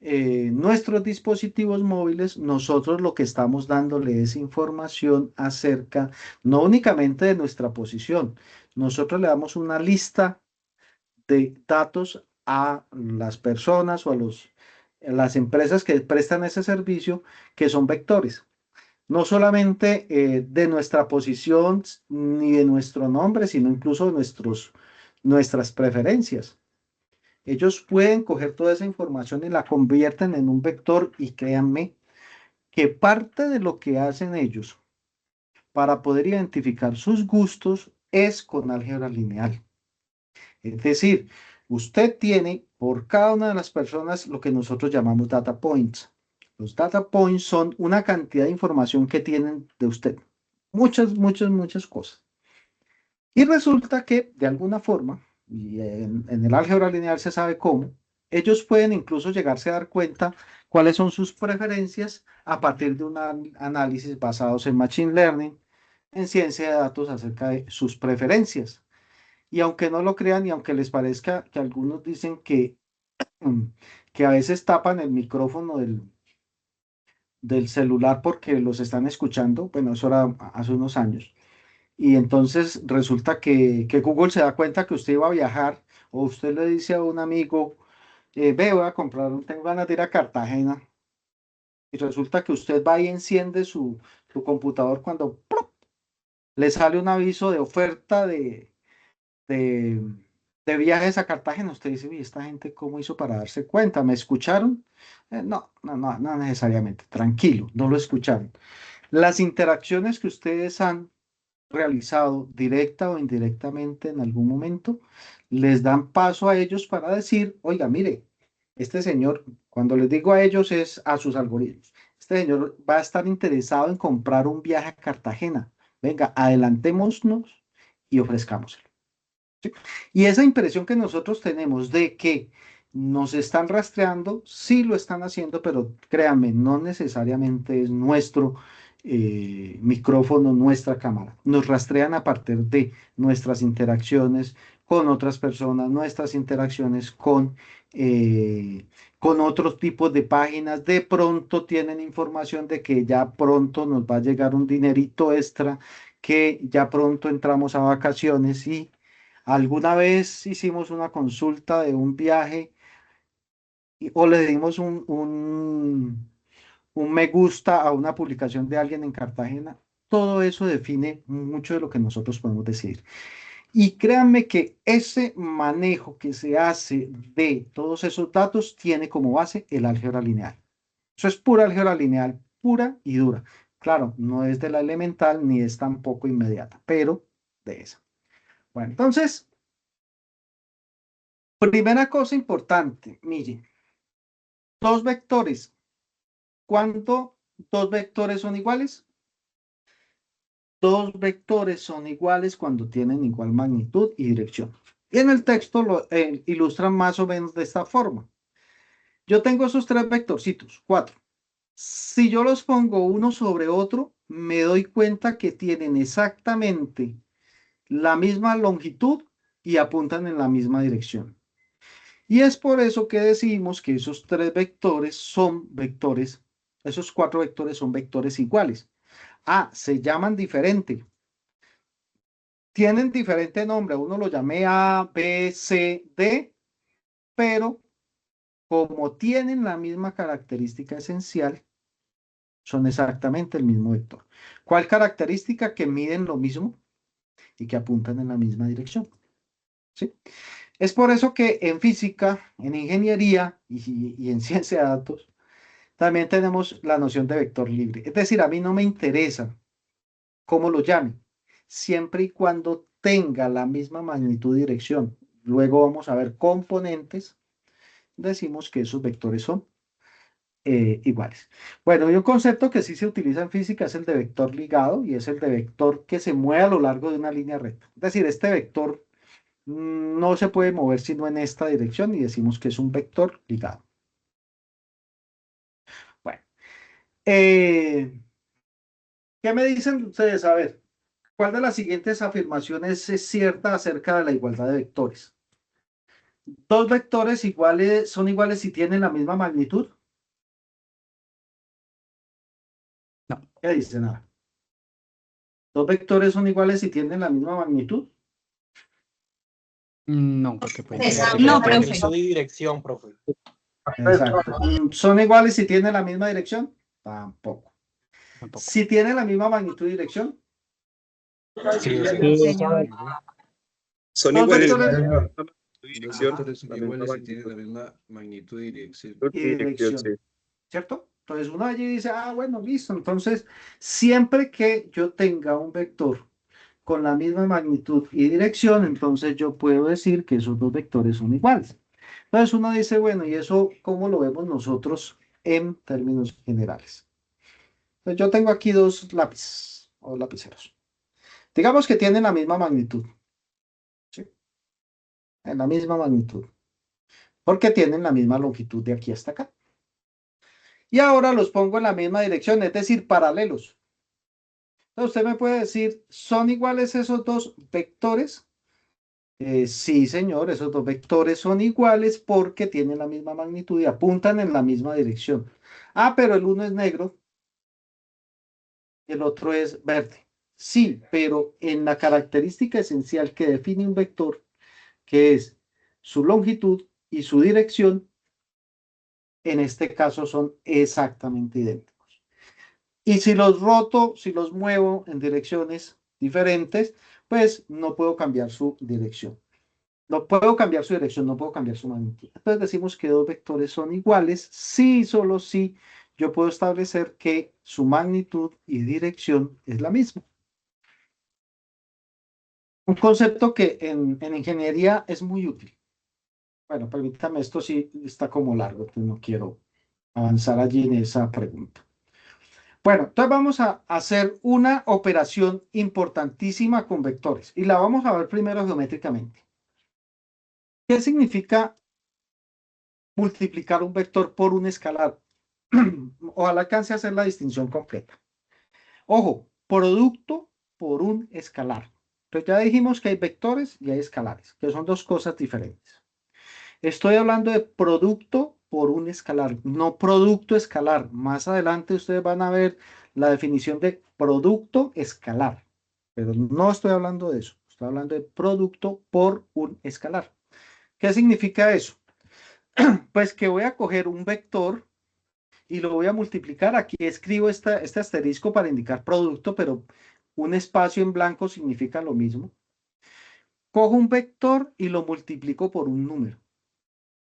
nuestros dispositivos móviles, nosotros lo que estamos dándole es información acerca no únicamente de nuestra posición, nosotros le damos una lista de datos a las personas o a las empresas que prestan ese servicio, que son vectores. No solamente de nuestra posición ni de nuestro nombre, sino incluso de nuestras preferencias. Ellos pueden coger toda esa información y la convierten en un vector, y créanme que parte de lo que hacen ellos para poder identificar sus gustos es con álgebra lineal. Es decir, usted tiene por cada una de las personas lo que nosotros llamamos data points. Los data points son una cantidad de información que tienen de usted. Muchas, muchas, muchas cosas. Y resulta que, de alguna forma, y en el álgebra lineal se sabe cómo, ellos pueden incluso llegarse a dar cuenta cuáles son sus preferencias a partir de un análisis basados en Machine Learning, en ciencia de datos acerca de sus preferencias. Y aunque no lo crean y aunque les parezca que algunos dicen que a veces tapan el micrófono del celular porque los están escuchando, bueno, eso era hace unos años. Y entonces resulta que Google se da cuenta que usted iba a viajar, o usted le dice a un amigo, ve, voy a comprar, tengo ganas de ir a Cartagena, y resulta que usted va y enciende su computador cuando ¡plop!, le sale un aviso de oferta de, de viajes a Cartagena. Usted dice, uy, ¿esta gente cómo hizo para darse cuenta? ¿Me escucharon? No, no, no, no necesariamente, tranquilo, no lo escucharon. Las interacciones que ustedes han realizado directa o indirectamente en algún momento, les dan paso a ellos para decir, oiga, mire, este señor, cuando les digo a ellos es a sus algoritmos, este señor va a estar interesado en comprar un viaje a Cartagena. Venga, adelantémonos y ofrezcámoselo. ¿Sí? Y esa impresión que nosotros tenemos de que nos están rastreando, sí lo están haciendo, pero créanme, no necesariamente es nuestro micrófono, nuestra cámara. Nos rastrean a partir de nuestras interacciones con otras personas, nuestras interacciones con otros tipos de páginas. De pronto tienen información de que ya pronto nos va a llegar un dinerito extra, que ya pronto entramos a vacaciones y alguna vez hicimos una consulta de un viaje o le dimos un me gusta a una publicación de alguien en Cartagena. Todo eso define mucho de lo que nosotros podemos decir. Y créanme que ese manejo que se hace de todos esos datos tiene como base el álgebra lineal. Eso es pura álgebra lineal, pura y dura. Claro, no es de la elemental ni es tampoco inmediata, pero de esa. Bueno, entonces, primera cosa importante, miren, dos vectores. ¿Cuánto dos vectores son iguales? Dos vectores son iguales cuando tienen igual magnitud y dirección. Y en el texto lo ilustran más o menos de esta forma. Yo tengo esos tres vectorcitos, 4. Si yo los pongo uno sobre otro, me doy cuenta que tienen exactamente la misma longitud y apuntan en la misma dirección. Y es por eso que decimos que esos tres vectores son vectores, esos 4 vectores son vectores iguales. Ah, se llaman diferente. Tienen diferente nombre. Uno lo llamé A, B, C, D, pero como tienen la misma característica esencial, son exactamente el mismo vector. ¿Cuál característica? Que miden lo mismo y que apuntan en la misma dirección. ¿Sí? Es por eso que en física, en ingeniería y en ciencia de datos, también tenemos la noción de vector libre. Es decir, a mí no me interesa cómo lo llame, siempre y cuando tenga la misma magnitud y dirección. Luego vamos a ver componentes, decimos que esos vectores son iguales. Bueno, y un concepto que sí se utiliza en física es el de vector ligado y es el de vector que se mueve a lo largo de una línea recta. Es decir, este vector no se puede mover sino en esta dirección y decimos que es un vector ligado. Bueno, ¿qué me dicen ustedes? A ver, ¿cuál de las siguientes afirmaciones es cierta acerca de la igualdad de vectores? ¿Dos vectores iguales son iguales si tienen la misma magnitud? No. ¿Qué dicen? Nada. ¿Dos vectores son iguales si tienen la misma magnitud? No, porque pueden ser No, diferentes. profe. Magnitud y dirección, profe. Exacto. ¿Son iguales si tienen la misma dirección? Tampoco. Tampoco. Si tienen la misma magnitud y dirección, Sí, Señor. Son dos iguales. vectores Dirección, Vectores son la misma iguales si magnitud. tienen la misma magnitud y dirección. y Dirección, sí. dirección, ¿cierto? Entonces uno allí dice, ah, bueno, listo. Entonces, siempre que yo tenga un vector con la misma magnitud y dirección, entonces yo puedo decir que esos dos vectores son iguales. Entonces uno dice, bueno, ¿y eso cómo lo vemos nosotros en términos generales? Entonces yo tengo aquí dos lápices o lapiceros. Digamos que tienen la misma magnitud, ¿sí? En la misma magnitud, porque tienen la misma longitud de aquí hasta acá. Y ahora los pongo en la misma dirección, es decir, paralelos. Entonces usted me puede decir, ¿son iguales esos dos vectores? Sí, señor, esos dos vectores son iguales porque tienen la misma magnitud y apuntan en la misma dirección. Ah, pero el uno es negro y el otro es verde. Sí, pero en la característica esencial que define un vector, que es su longitud y su dirección, en este caso son exactamente idénticos. Y si los roto, si los muevo en direcciones diferentes, pues no puedo cambiar su dirección. No puedo cambiar su dirección, no puedo cambiar su magnitud. Entonces decimos que dos vectores son iguales si, solo si yo puedo establecer que su magnitud y dirección es la misma. Un concepto que en ingeniería es muy útil. Bueno, permítame, esto sí está como largo, entonces no quiero avanzar allí en esa pregunta. Bueno, entonces vamos a hacer una operación importantísima con vectores y la vamos a ver primero geométricamente. ¿Qué significa multiplicar un vector por un escalar? Ojalá alcance a hacer la distinción completa. Ojo, producto por un escalar. Entonces ya dijimos que hay vectores y hay escalares, que son dos cosas diferentes. Estoy hablando de producto por un escalar, no producto escalar. Más adelante ustedes van a ver la definición de producto escalar, pero no estoy hablando de eso. Estoy hablando de producto por un escalar. ¿Qué significa eso? Pues que voy a coger un vector y lo voy a multiplicar. Aquí escribo este asterisco para indicar producto, pero un espacio en blanco significa lo mismo. Cojo un vector y lo multiplico por un número.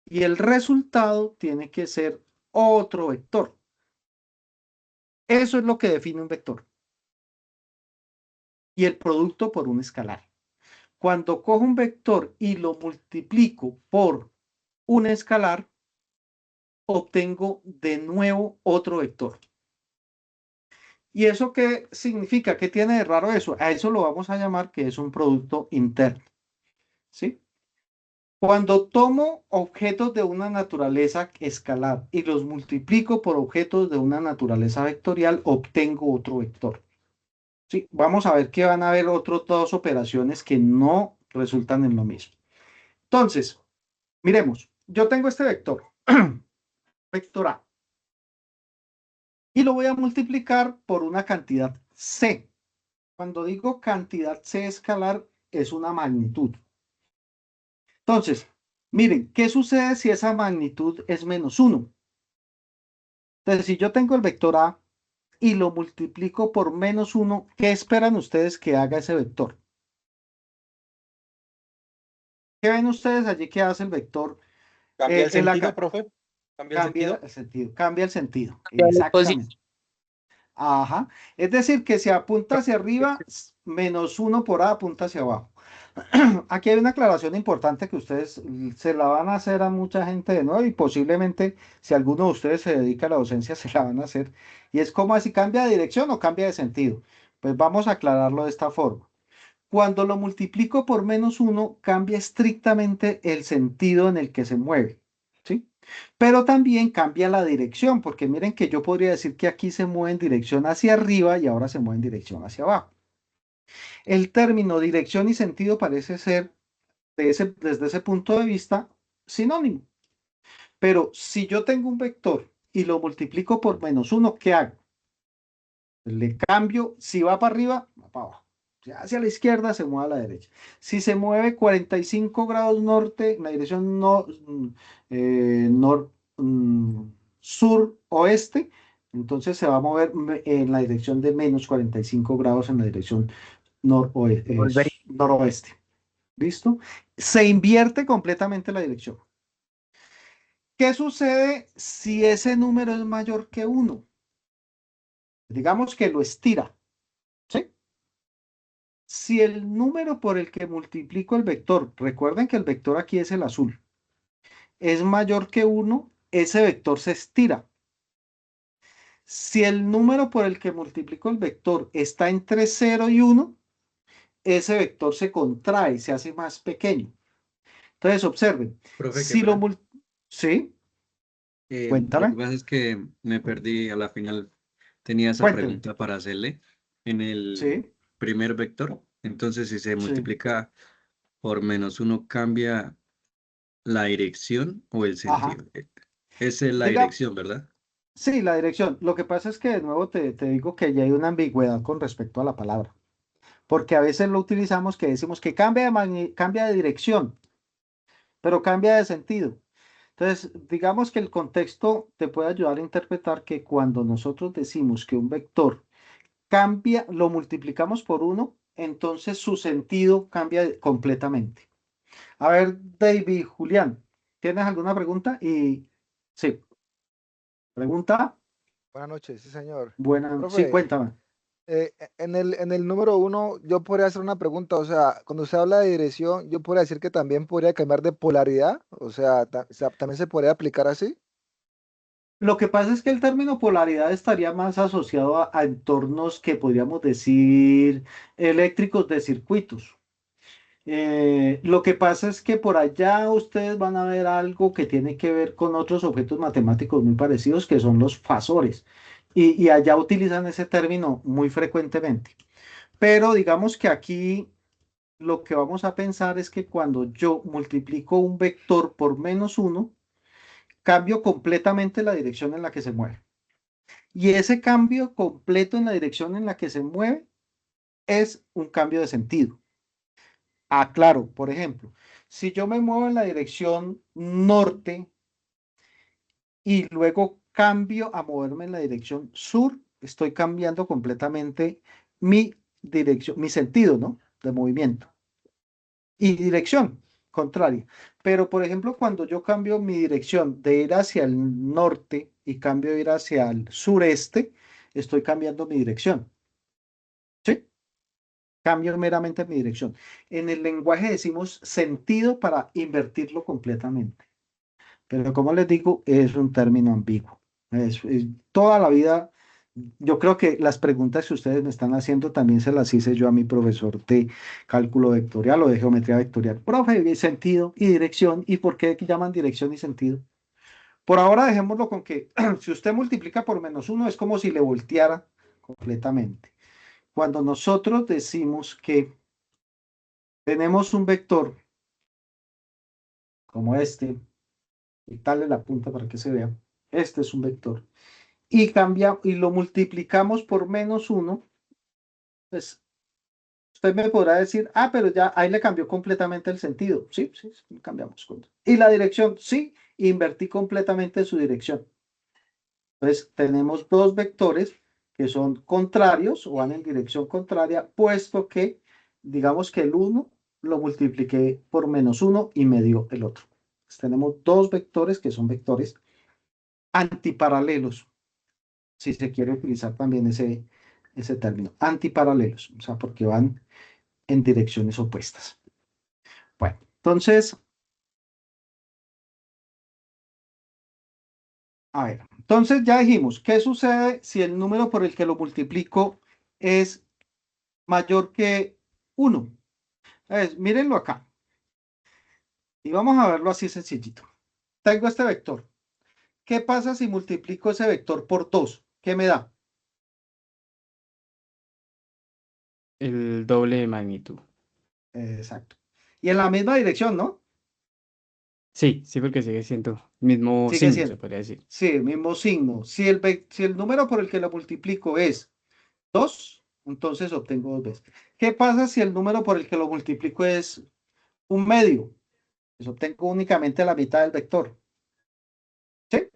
Y el resultado tiene que ser otro vector. Eso es lo que define un vector. Y el producto por un escalar. Cuando cojo un vector y lo multiplico por un escalar, obtengo de nuevo otro vector. ¿Y eso qué significa? ¿Qué tiene de raro eso? A eso lo vamos a llamar que es un producto interno. ¿Sí? Cuando tomo objetos de una naturaleza escalar y los multiplico por objetos de una naturaleza vectorial, obtengo otro vector. ¿Sí? Vamos a ver que van a haber otras dos operaciones que no resultan en lo mismo. Entonces, miremos, yo tengo este vector, vector A, y lo voy a multiplicar por una cantidad C. Cuando digo cantidad C escalar, es una magnitud. Entonces, miren, ¿qué sucede si esa magnitud es -1? Entonces, si yo tengo el vector A y lo multiplico por -1, ¿qué esperan ustedes que haga ese vector? ¿Qué ven ustedes allí que hace el vector? ¿Cambia el en la sentido, profe? ¿Cambia el Cambia sentido? el sentido, cambia el sentido. Pues sí. Exactamente. Ajá. Es decir, que si apunta hacia arriba, -1 por A apunta hacia abajo. Aquí hay una aclaración importante que ustedes se la van a hacer a mucha gente de nuevo y posiblemente si alguno de ustedes se dedica a la docencia se la van a hacer. Y es como si cambia de dirección o cambia de sentido. Pues vamos a aclararlo de esta forma. Cuando lo multiplico por -1, cambia estrictamente el sentido en el que se mueve, ¿sí? Pero también cambia la dirección, porque miren que yo podría decir que aquí se mueve en dirección hacia arriba y ahora se mueve en dirección hacia abajo. El término dirección y sentido parece ser, desde ese punto de vista, sinónimo. Pero si yo tengo un vector y lo multiplico por -1, ¿qué hago? Le cambio, si va para arriba, va para abajo. Si hacia la izquierda, se mueve a la derecha. Si se mueve 45 grados norte, en la dirección sur-oeste, entonces se va a mover en la dirección de -45 grados en la dirección noroeste. ¿Listo? Se invierte completamente la dirección. ¿Qué sucede si ese número es mayor que 1? Digamos que lo estira, ¿sí? Si el número por el que multiplico el vector, recuerden que el vector aquí es el azul, es mayor que 1, ese vector se estira. Si el número por el que multiplico el vector está entre 0 y 1, ese vector se contrae, se hace más pequeño. Entonces, observen. Profe, qué Si lo pena. ¿Sí? Lo que Cuéntame. pasa es que me perdí a la final. Tenía esa Cuénteme. pregunta para hacerle en el Sí, primer vector. Entonces, si se sí. multiplica por -1, ¿cambia la dirección o el Ajá. sentido? Esa es la Diga, dirección, ¿verdad? sí, la dirección. Lo que pasa es que de nuevo te digo que ya hay una ambigüedad con respecto a la palabra. Porque a veces lo utilizamos que decimos que cambia de dirección, pero cambia de sentido. Entonces, digamos que el contexto te puede ayudar a interpretar que cuando nosotros decimos que un vector cambia, lo multiplicamos por 1, entonces su sentido cambia completamente. A ver, David, Julián, ¿tienes alguna pregunta? Y sí, pregunta. Buenas noches, sí, señor. Buena, sí, Profe, cuéntame. en el número 1, yo podría hacer una pregunta, o sea, cuando usted habla de dirección, yo podría decir que también podría cambiar de polaridad, o sea, también se podría aplicar así. Lo que pasa es que el término polaridad estaría más asociado a entornos que podríamos decir eléctricos de circuitos. Lo que pasa es que por allá ustedes van a ver algo que tiene que ver con otros objetos matemáticos muy parecidos, que son los fasores. Y allá utilizan ese término muy frecuentemente. Pero digamos que aquí lo que vamos a pensar es que cuando yo multiplico un vector por -1, cambio completamente la dirección en la que se mueve. Y ese cambio completo en la dirección en la que se mueve es un cambio de sentido. Ah, claro, por ejemplo, si yo me muevo en la dirección norte y luego cambio a moverme en la dirección sur, estoy cambiando completamente mi dirección, mi sentido, ¿no? De movimiento. Y dirección contraria. Pero, por ejemplo, cuando yo cambio mi dirección de ir hacia el norte y cambio de ir hacia el sureste, estoy cambiando mi dirección. ¿Sí? Cambio meramente mi dirección. En el lenguaje decimos sentido para invertirlo completamente. Pero como les digo, es un término ambiguo. Toda la vida, yo creo que las preguntas que ustedes me están haciendo también se las hice yo a mi profesor de cálculo vectorial o de geometría vectorial. Profe, sentido y dirección. ¿Y por qué llaman dirección y sentido? Por ahora dejémoslo con que si usted multiplica por -1 es como si le volteara completamente. Cuando nosotros decimos que tenemos un vector como este, y darle la punta para que se vea, este es un vector, y cambia y lo multiplicamos por -1, Pues usted me podrá decir, pero ya ahí le cambió completamente el sentido. Sí, sí, sí, cambiamos. Y la dirección, sí, invertí completamente su dirección. Entonces, tenemos dos vectores que son contrarios o van en dirección contraria, puesto que, digamos que el uno lo multipliqué por -1 y me dio el otro. Entonces, tenemos dos vectores que son vectores antiparalelos, si se quiere utilizar también ese término, antiparalelos, o sea, porque van en direcciones opuestas. Bueno, entonces, a ver, entonces ya dijimos, ¿qué sucede si el número por el que lo multiplico es mayor que 1? Mírenlo acá. Y vamos a verlo así sencillito. Tengo este vector. ¿Qué pasa si multiplico ese vector por 2? ¿Qué me da? El doble de magnitud. Exacto. Y en la misma dirección, ¿no? Sí, sí, porque sigue siendo mismo Sigue signo, se siendo. podría decir. Sí, mismo signo. Si el número por el que lo multiplico es 2, entonces obtengo 2 veces. ¿Qué pasa si el número por el que lo multiplico es un medio? Pues obtengo únicamente la mitad del vector. ¿Sí?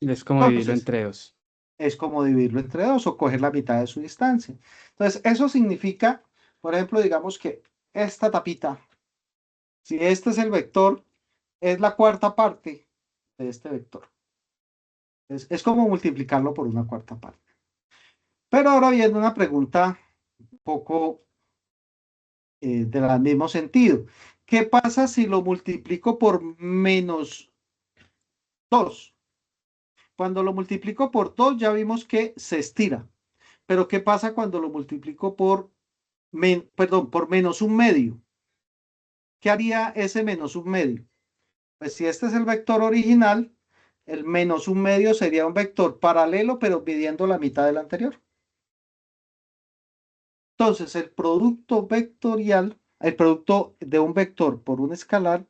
Es como dividirlo Entonces, entre 2. es como dividirlo entre 2 o coger la mitad de su distancia. Entonces, eso significa, por ejemplo, digamos que esta tapita, si este es el vector, es la cuarta parte de este vector. Es como multiplicarlo por una cuarta parte. Pero ahora viene una pregunta un poco del mismo sentido. ¿Qué pasa si lo multiplico por -2? Cuando lo multiplico por 2 ya vimos que se estira. Pero ¿qué pasa cuando lo multiplico por -1/2? ¿Qué haría ese -1/2? Pues si este es el vector original, el -1/2 sería un vector paralelo, pero midiendo la mitad del anterior. Entonces, el producto vectorial, el producto de un vector por un escalar,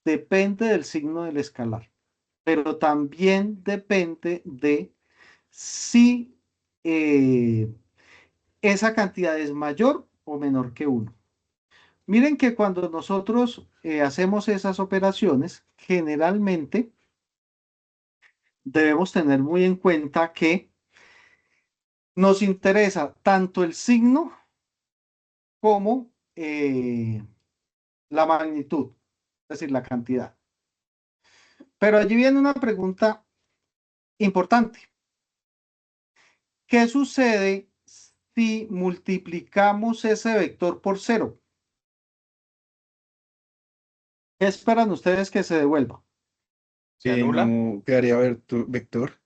depende del signo del escalar, pero también depende de si esa cantidad es mayor o menor que 1. Miren que cuando nosotros hacemos esas operaciones, generalmente debemos tener muy en cuenta que nos interesa tanto el signo como la magnitud, es decir, la cantidad. Pero allí viene una pregunta importante. ¿Qué sucede si multiplicamos ese vector por 0? ¿Qué esperan ustedes que se devuelva? ¿Se anula? No quedaría vector.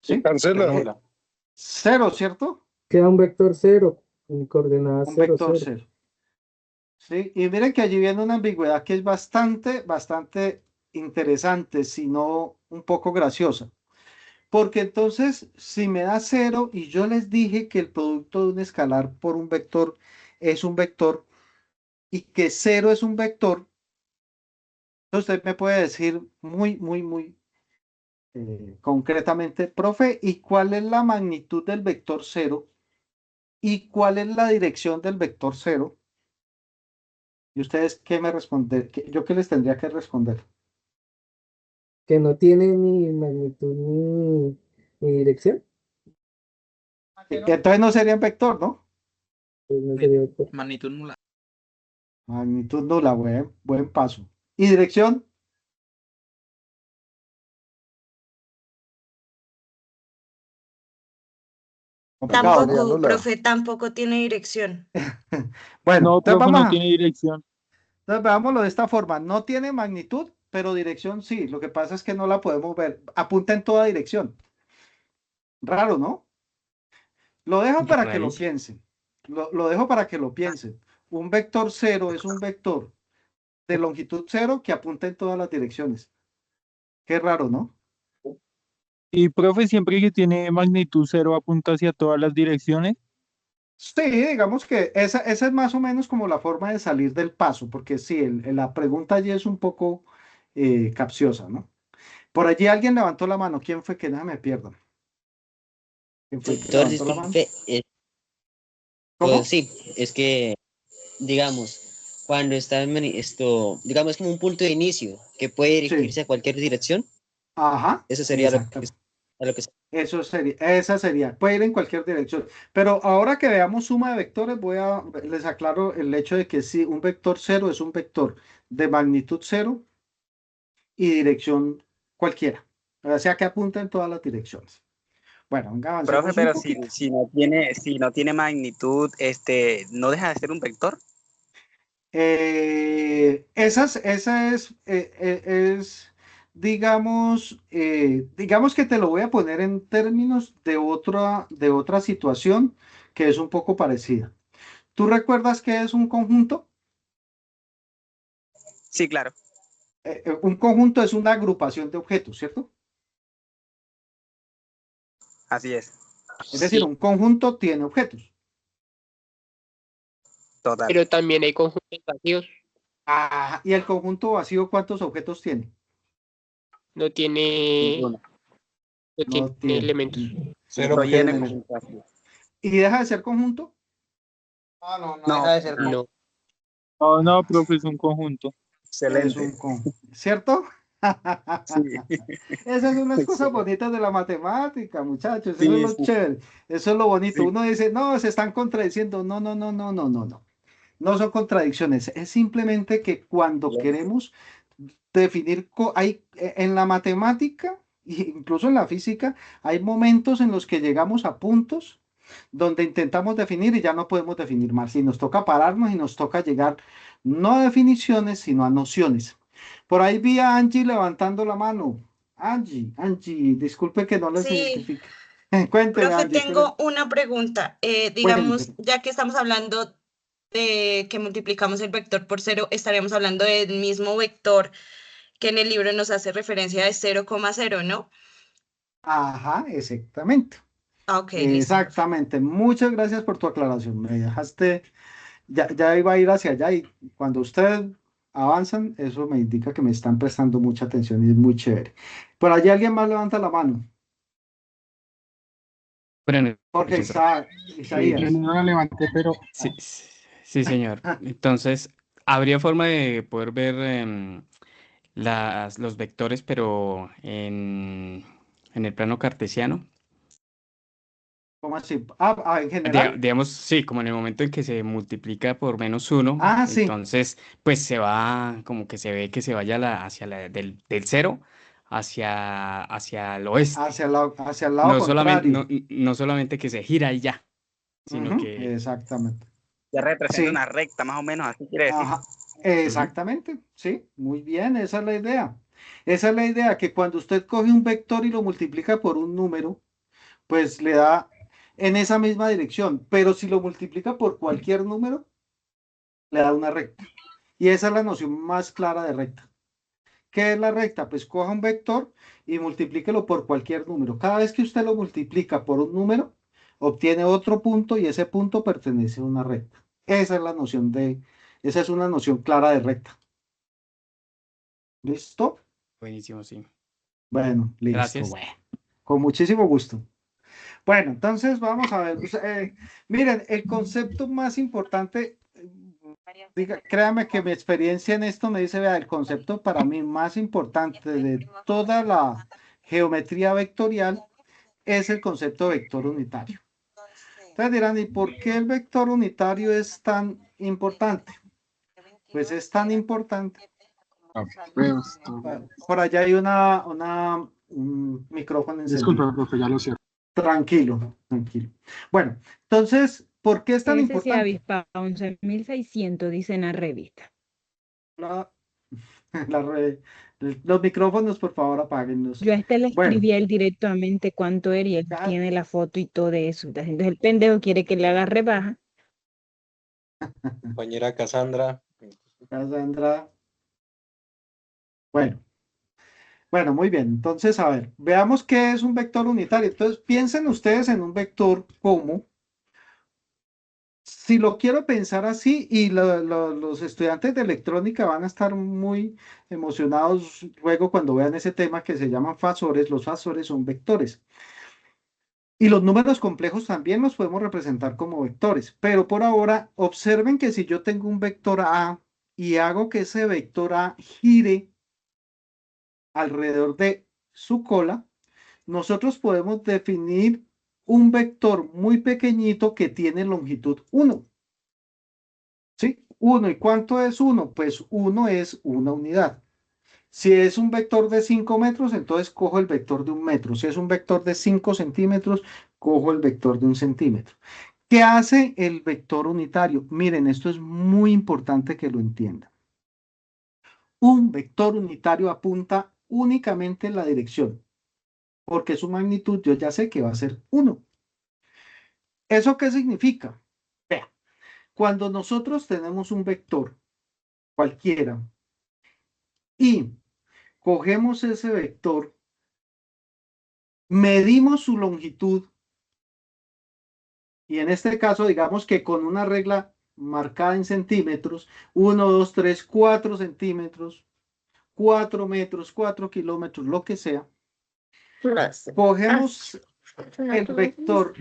¿Sí? Cancela. 0, ¿cierto? Queda un vector 0, en coordenadas Un 0, vector 0. 0. ¿Sí? Y miren que allí viene una ambigüedad que es bastante, bastante interesante, si no un poco graciosa. Porque entonces, si me da 0 y yo les dije que el producto de un escalar por un vector es un vector y que 0 es un vector, entonces usted me puede decir muy, muy, muy concretamente, profe, ¿y cuál es la magnitud del vector 0? ¿Y cuál es la dirección del vector 0? ¿Y ustedes qué me responden? ¿Yo qué les tendría que responder? Que no tiene ni magnitud ni dirección. Entonces no sería un vector, ¿no? Pues no sería vector. Magnitud nula. Magnitud nula, buen paso. ¿Y dirección? Complicado, Sería ¿no? Tampoco, nula. profe, tampoco tiene dirección. Bueno, No, entonces profe, no tiene dirección. entonces veámoslo de esta forma. No tiene magnitud, pero dirección sí. Lo que pasa es que no la podemos ver. Apunta en toda dirección. Raro, ¿no? Lo dejo para que lo Rarísimo. piensen. Lo dejo para que lo piensen. Un vector 0 es un vector de longitud 0 que apunta en todas las direcciones. Qué raro, ¿no? Y profe, siempre que tiene magnitud 0 apunta hacia todas las direcciones. Sí, digamos que esa es más o menos como la forma de salir del paso, porque sí, la pregunta allí es un poco capciosa, ¿no? Por allí alguien levantó la mano. ¿Quién fue? Que nada me pierdan. ¿Quién fue el que Doctor, levantó la mano? disculpe, ¿Cómo? Sí, es que, digamos, cuando está digamos, como un punto de inicio que puede Sí, dirigirse a cualquier dirección, ajá, eso sería exactamente. a lo que Esa sería, puede ir en cualquier dirección. Pero ahora que veamos suma de vectores, les aclaro el hecho de que sí, un vector cero es un vector de magnitud cero y dirección cualquiera. O sea que apunta en todas las direcciones. Bueno, venga, Profe, avancemos un pero poquito. si no tiene magnitud, ¿no deja de ser un vector? Digamos que te lo voy a poner en términos de otra situación que es un poco parecida. ¿Tú recuerdas qué es un conjunto? Sí, claro. Un conjunto es una agrupación de objetos, ¿cierto? Así es. Es decir, un conjunto tiene objetos. Total. Pero también hay conjuntos vacíos, ¿Y el conjunto vacío cuántos objetos tiene? no tiene, Ninguno. no tiene No tiene. elementos. Cero No tiene objetos. elementos. ¿Y deja de ser conjunto? No No. deja de ser No. No, no, profe, es un conjunto. Es un Excelente. conjunto, ¿cierto? Sí. Esas son las cosas Excelente. bonitas de la matemática, muchachos. Eso es Sí, lo sí, chévere. Eso es lo bonito. sí. Uno dice, no, se están contradiciendo. No, no, no, no, no, no, no. No son contradicciones. Es simplemente que cuando queremos definir, en la matemática e incluso en la física, hay momentos en los que llegamos a puntos donde intentamos definir y ya no podemos definir más. Y nos toca pararnos y nos toca llegar no a definiciones, sino a nociones. Por ahí vi a Angie levantando la mano. Angie, disculpe que no les Sí, identifique. Cuénteme, profe, Angie. tengo una pregunta. Digamos, ya que estamos hablando de que multiplicamos el vector por cero, estaríamos hablando del mismo vector que en el libro nos hace referencia de 0,0, ¿no? Ajá, exactamente. Ok, listo. Exactamente. Muchas gracias por tu aclaración. Me dejaste, ya iba a ir hacia allá y cuando ustedes avanzan, eso me indica que me están prestando mucha atención y es muy chévere. Por allí alguien más levanta la mano. Bueno, Jorge Isaías. Yo no la levanté, pero sí, señor. Entonces, ¿habría forma de poder ver los vectores, pero en el plano cartesiano? ¿Cómo así? En general. Digamos, sí, como en el momento en que se multiplica por -1, Sí. entonces, pues se va, como que se ve que se vaya del 0 hacia el oeste. Hacia el lado No contrario. no solamente que se gira y ya, sino que... Exactamente. Ya representa Sí. una recta, más o menos, así quiere decir. Ajá, exactamente, sí, muy bien, esa es la idea. Esa es la idea, que cuando usted coge un vector y lo multiplica por un número, pues le da en esa misma dirección, pero si lo multiplica por cualquier número, le da una recta. Y esa es la noción más clara de recta. ¿Qué es la recta? Pues coja un vector y multiplíquelo por cualquier número. Cada vez que usted lo multiplica por un número, obtiene otro punto y ese punto pertenece a una recta. Esa es una noción clara de recta. ¿Listo? Buenísimo, sí. Bueno, listo. Gracias. Bueno, con muchísimo gusto. Bueno, entonces vamos a ver. Miren, el concepto más importante, créame que mi experiencia en esto me dice, vea, el concepto para mí más importante de toda la geometría vectorial es el concepto de vector unitario. Entonces dirán, ¿y por qué el vector unitario es tan importante? Pues es tan importante. Por allá hay un micrófono encendido. disculpa, profe, ya lo cierro. Tranquilo. Bueno, entonces, ¿por qué es tan Ese se importante? avispa 11.600, dice en la revista. Los micrófonos, por favor, apáguenlos. Yo a este le Bueno, escribí a él directamente cuánto era y él tiene la foto y todo eso. Entonces el pendejo quiere que le haga rebaja. Compañera Cassandra. Bueno, muy bien. Entonces, a ver, veamos qué es un vector unitario. Entonces, piensen ustedes en un vector como, si lo quiero pensar así, y los estudiantes de electrónica van a estar muy emocionados luego cuando vean ese tema que se llaman fasores. Los fasores son vectores. Y los números complejos también los podemos representar como vectores, pero por ahora observen que si yo tengo un vector A y hago que ese vector A gire alrededor de su cola, nosotros podemos definir un vector muy pequeñito que tiene longitud 1. ¿Sí? 1. ¿Y cuánto es 1? Pues 1 es una unidad. Si es un vector de 5 metros, entonces cojo el vector de 1 metro. Si es un vector de 5 centímetros, cojo el vector de 1 centímetro. ¿Qué hace el vector unitario? Miren, esto es muy importante que lo entiendan. Un vector unitario apunta únicamente en la dirección, porque su magnitud yo ya sé que va a ser 1. ¿Eso qué significa? Vea, cuando nosotros tenemos un vector cualquiera y cogemos ese vector, medimos su longitud y en este caso digamos que con una regla marcada en centímetros, 1, 2, 3, 4 centímetros, 4 metros, 4 kilómetros, lo que sea, cogemos el vector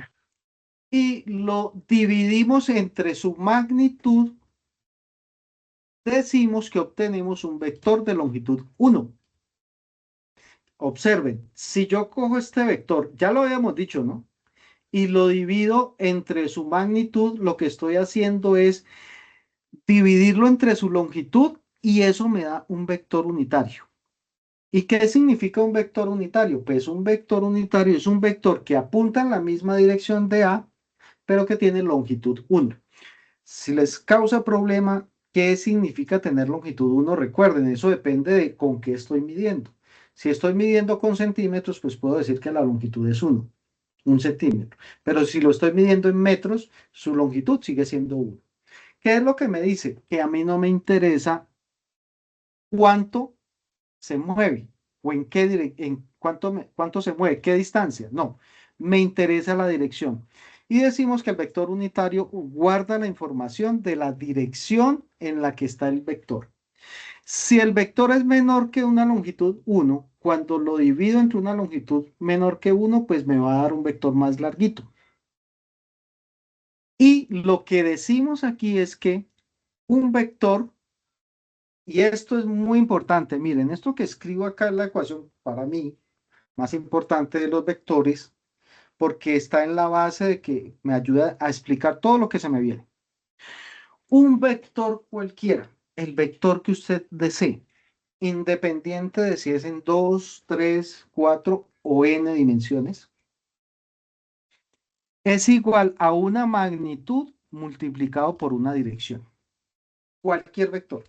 y lo dividimos entre su magnitud, decimos que obtenemos un vector de longitud 1. Observen, si yo cojo este vector, ya lo habíamos dicho, ¿no? Y lo divido entre su magnitud, lo que estoy haciendo es dividirlo entre su longitud y eso me da un vector unitario. ¿Y qué significa un vector unitario? Pues un vector unitario es un vector que apunta en la misma dirección de A, pero que tiene longitud 1. Si les causa problema, ¿qué significa tener longitud 1? Recuerden, eso depende de con qué estoy midiendo. Si estoy midiendo con centímetros, pues puedo decir que la longitud es 1, 1 centímetro. Pero si lo estoy midiendo en metros, su longitud sigue siendo 1. ¿Qué es lo que me dice? Que a mí no me interesa cuánto se mueve o en qué cuánto se mueve, qué distancia. No, me interesa la dirección. Y decimos que el vector unitario guarda la información de la dirección en la que está el vector. Si el vector es menor que una longitud 1, cuando lo divido entre una longitud menor que 1, pues me va a dar un vector más larguito. Y lo que decimos aquí es que un vector, y esto es muy importante, miren, esto que escribo acá en la ecuación, para mí, más importante de los vectores, porque está en la base de que me ayuda a explicar todo lo que se me viene. Un vector cualquiera, el vector que usted desee, independiente de si es en 2, 3, 4 o n dimensiones, es igual a una magnitud multiplicado por una dirección. Cualquier vector.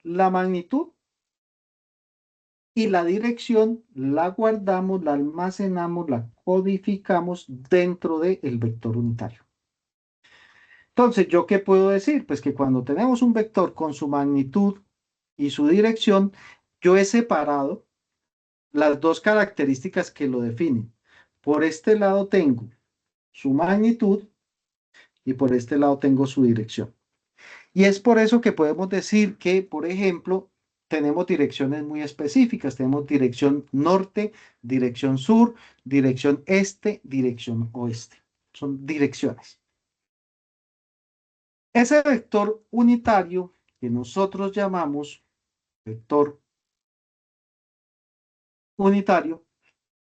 La magnitud y la dirección la guardamos, la almacenamos, la codificamos dentro del vector unitario. Entonces, ¿yo qué puedo decir? Pues que cuando tenemos un vector con su magnitud y su dirección, yo he separado las dos características que lo definen. Por este lado tengo su magnitud y por este lado tengo su dirección. Y es por eso que podemos decir que, por ejemplo, tenemos direcciones muy específicas. Tenemos dirección norte, dirección sur, dirección este, dirección oeste. Son direcciones. Ese vector unitario que nosotros llamamos vector unitario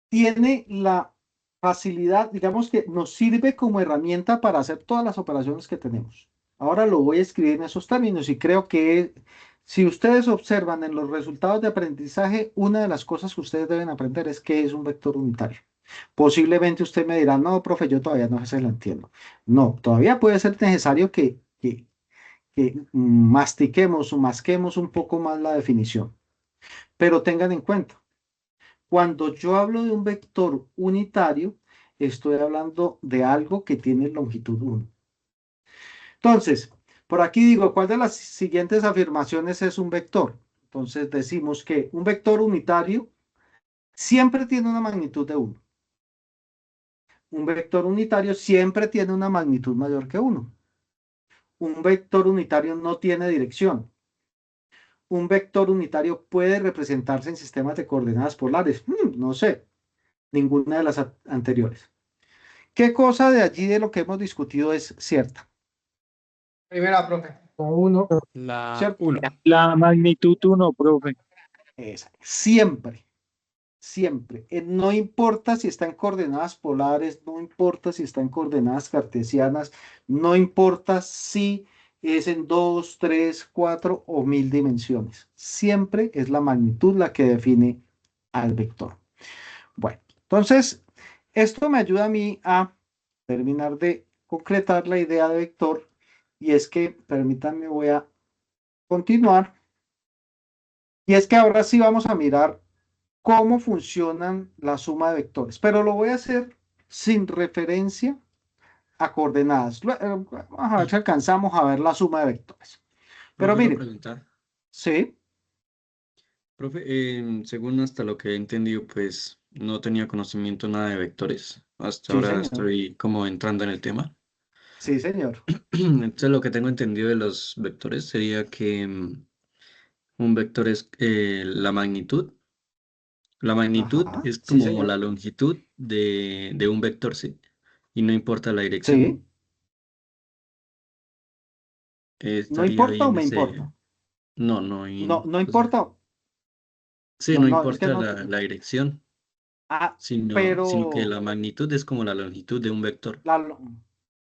tiene la facilidad, digamos que nos sirve como herramienta para hacer todas las operaciones que tenemos. Ahora lo voy a escribir en esos términos y creo que si ustedes observan en los resultados de aprendizaje, una de las cosas que ustedes deben aprender es qué es un vector unitario. Posiblemente usted me dirá, no, profe, yo todavía no se lo entiendo. No, todavía puede ser necesario que mastiquemos o masquemos un poco más la definición. Pero tengan en cuenta, cuando yo hablo de un vector unitario, estoy hablando de algo que tiene longitud 1. Entonces, por aquí digo, ¿cuál de las siguientes afirmaciones es un vector? Entonces decimos que un vector unitario siempre tiene una magnitud de 1. Un vector unitario siempre tiene una magnitud mayor que 1. Un vector unitario no tiene dirección. Un vector unitario puede representarse en sistemas de coordenadas polares. No sé, ninguna de las anteriores. ¿Qué cosa de allí de lo que hemos discutido es cierta? Primera, profe. Uno. La ¿Cierto? 1. La magnitud 1, profe. Siempre, siempre. No importa si están coordenadas polares, no importa si están coordenadas cartesianas, no importa si es en 2, 3, 4 o 1000 dimensiones. Siempre es la magnitud la que define al vector. Bueno, entonces, esto me ayuda a mí a terminar de concretar la idea de vector, y es que, permítanme, voy a continuar, y es que ahora sí vamos a mirar cómo funcionan la suma de vectores, pero lo voy a hacer sin referencia a coordenadas. Vamos a ver si alcanzamos a ver la suma de vectores. Pero Profe, una mire, pregunta. sí, Profe, según hasta lo que he entendido, pues no tenía conocimiento nada de vectores. Hasta sí, ahora señor, estoy como entrando en el tema. sí, señor. Entonces, lo que tengo entendido de los vectores sería que un vector es la magnitud. La magnitud Ajá, es sí, como señor. la longitud de un vector, ¿sí? Y no importa la dirección. Sí, ¿no Estaría importa o bien me ese. importa? No, no, No, no o sea, importa. sí, No, no no, es que importa no. la dirección, Ah, sino que pero la magnitud es como la longitud de un vector. la, lo-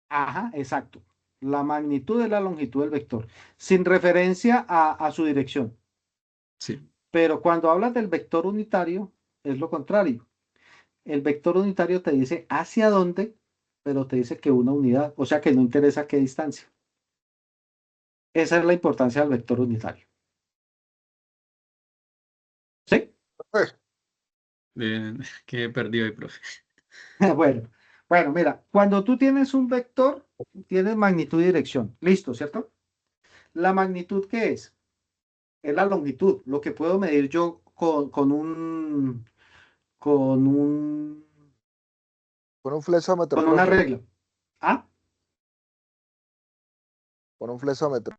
ajá, exacto. La magnitud es la longitud del vector, sin referencia a su dirección. Sí. Pero cuando hablas del vector unitario, es lo contrario. El vector unitario te dice hacia dónde, pero te dice que una unidad, o sea que no interesa qué distancia. Esa es la importancia del vector unitario. ¿Sí? ¿Qué he perdido ahí, profe? Bueno, bueno, mira, cuando tú tienes un vector, tienes magnitud y dirección. Listo, ¿cierto? ¿La magnitud qué es? Es la longitud, lo que puedo medir yo con un, Con un flexómetro, con una profe. regla. ¿Ah? Con un flexómetro.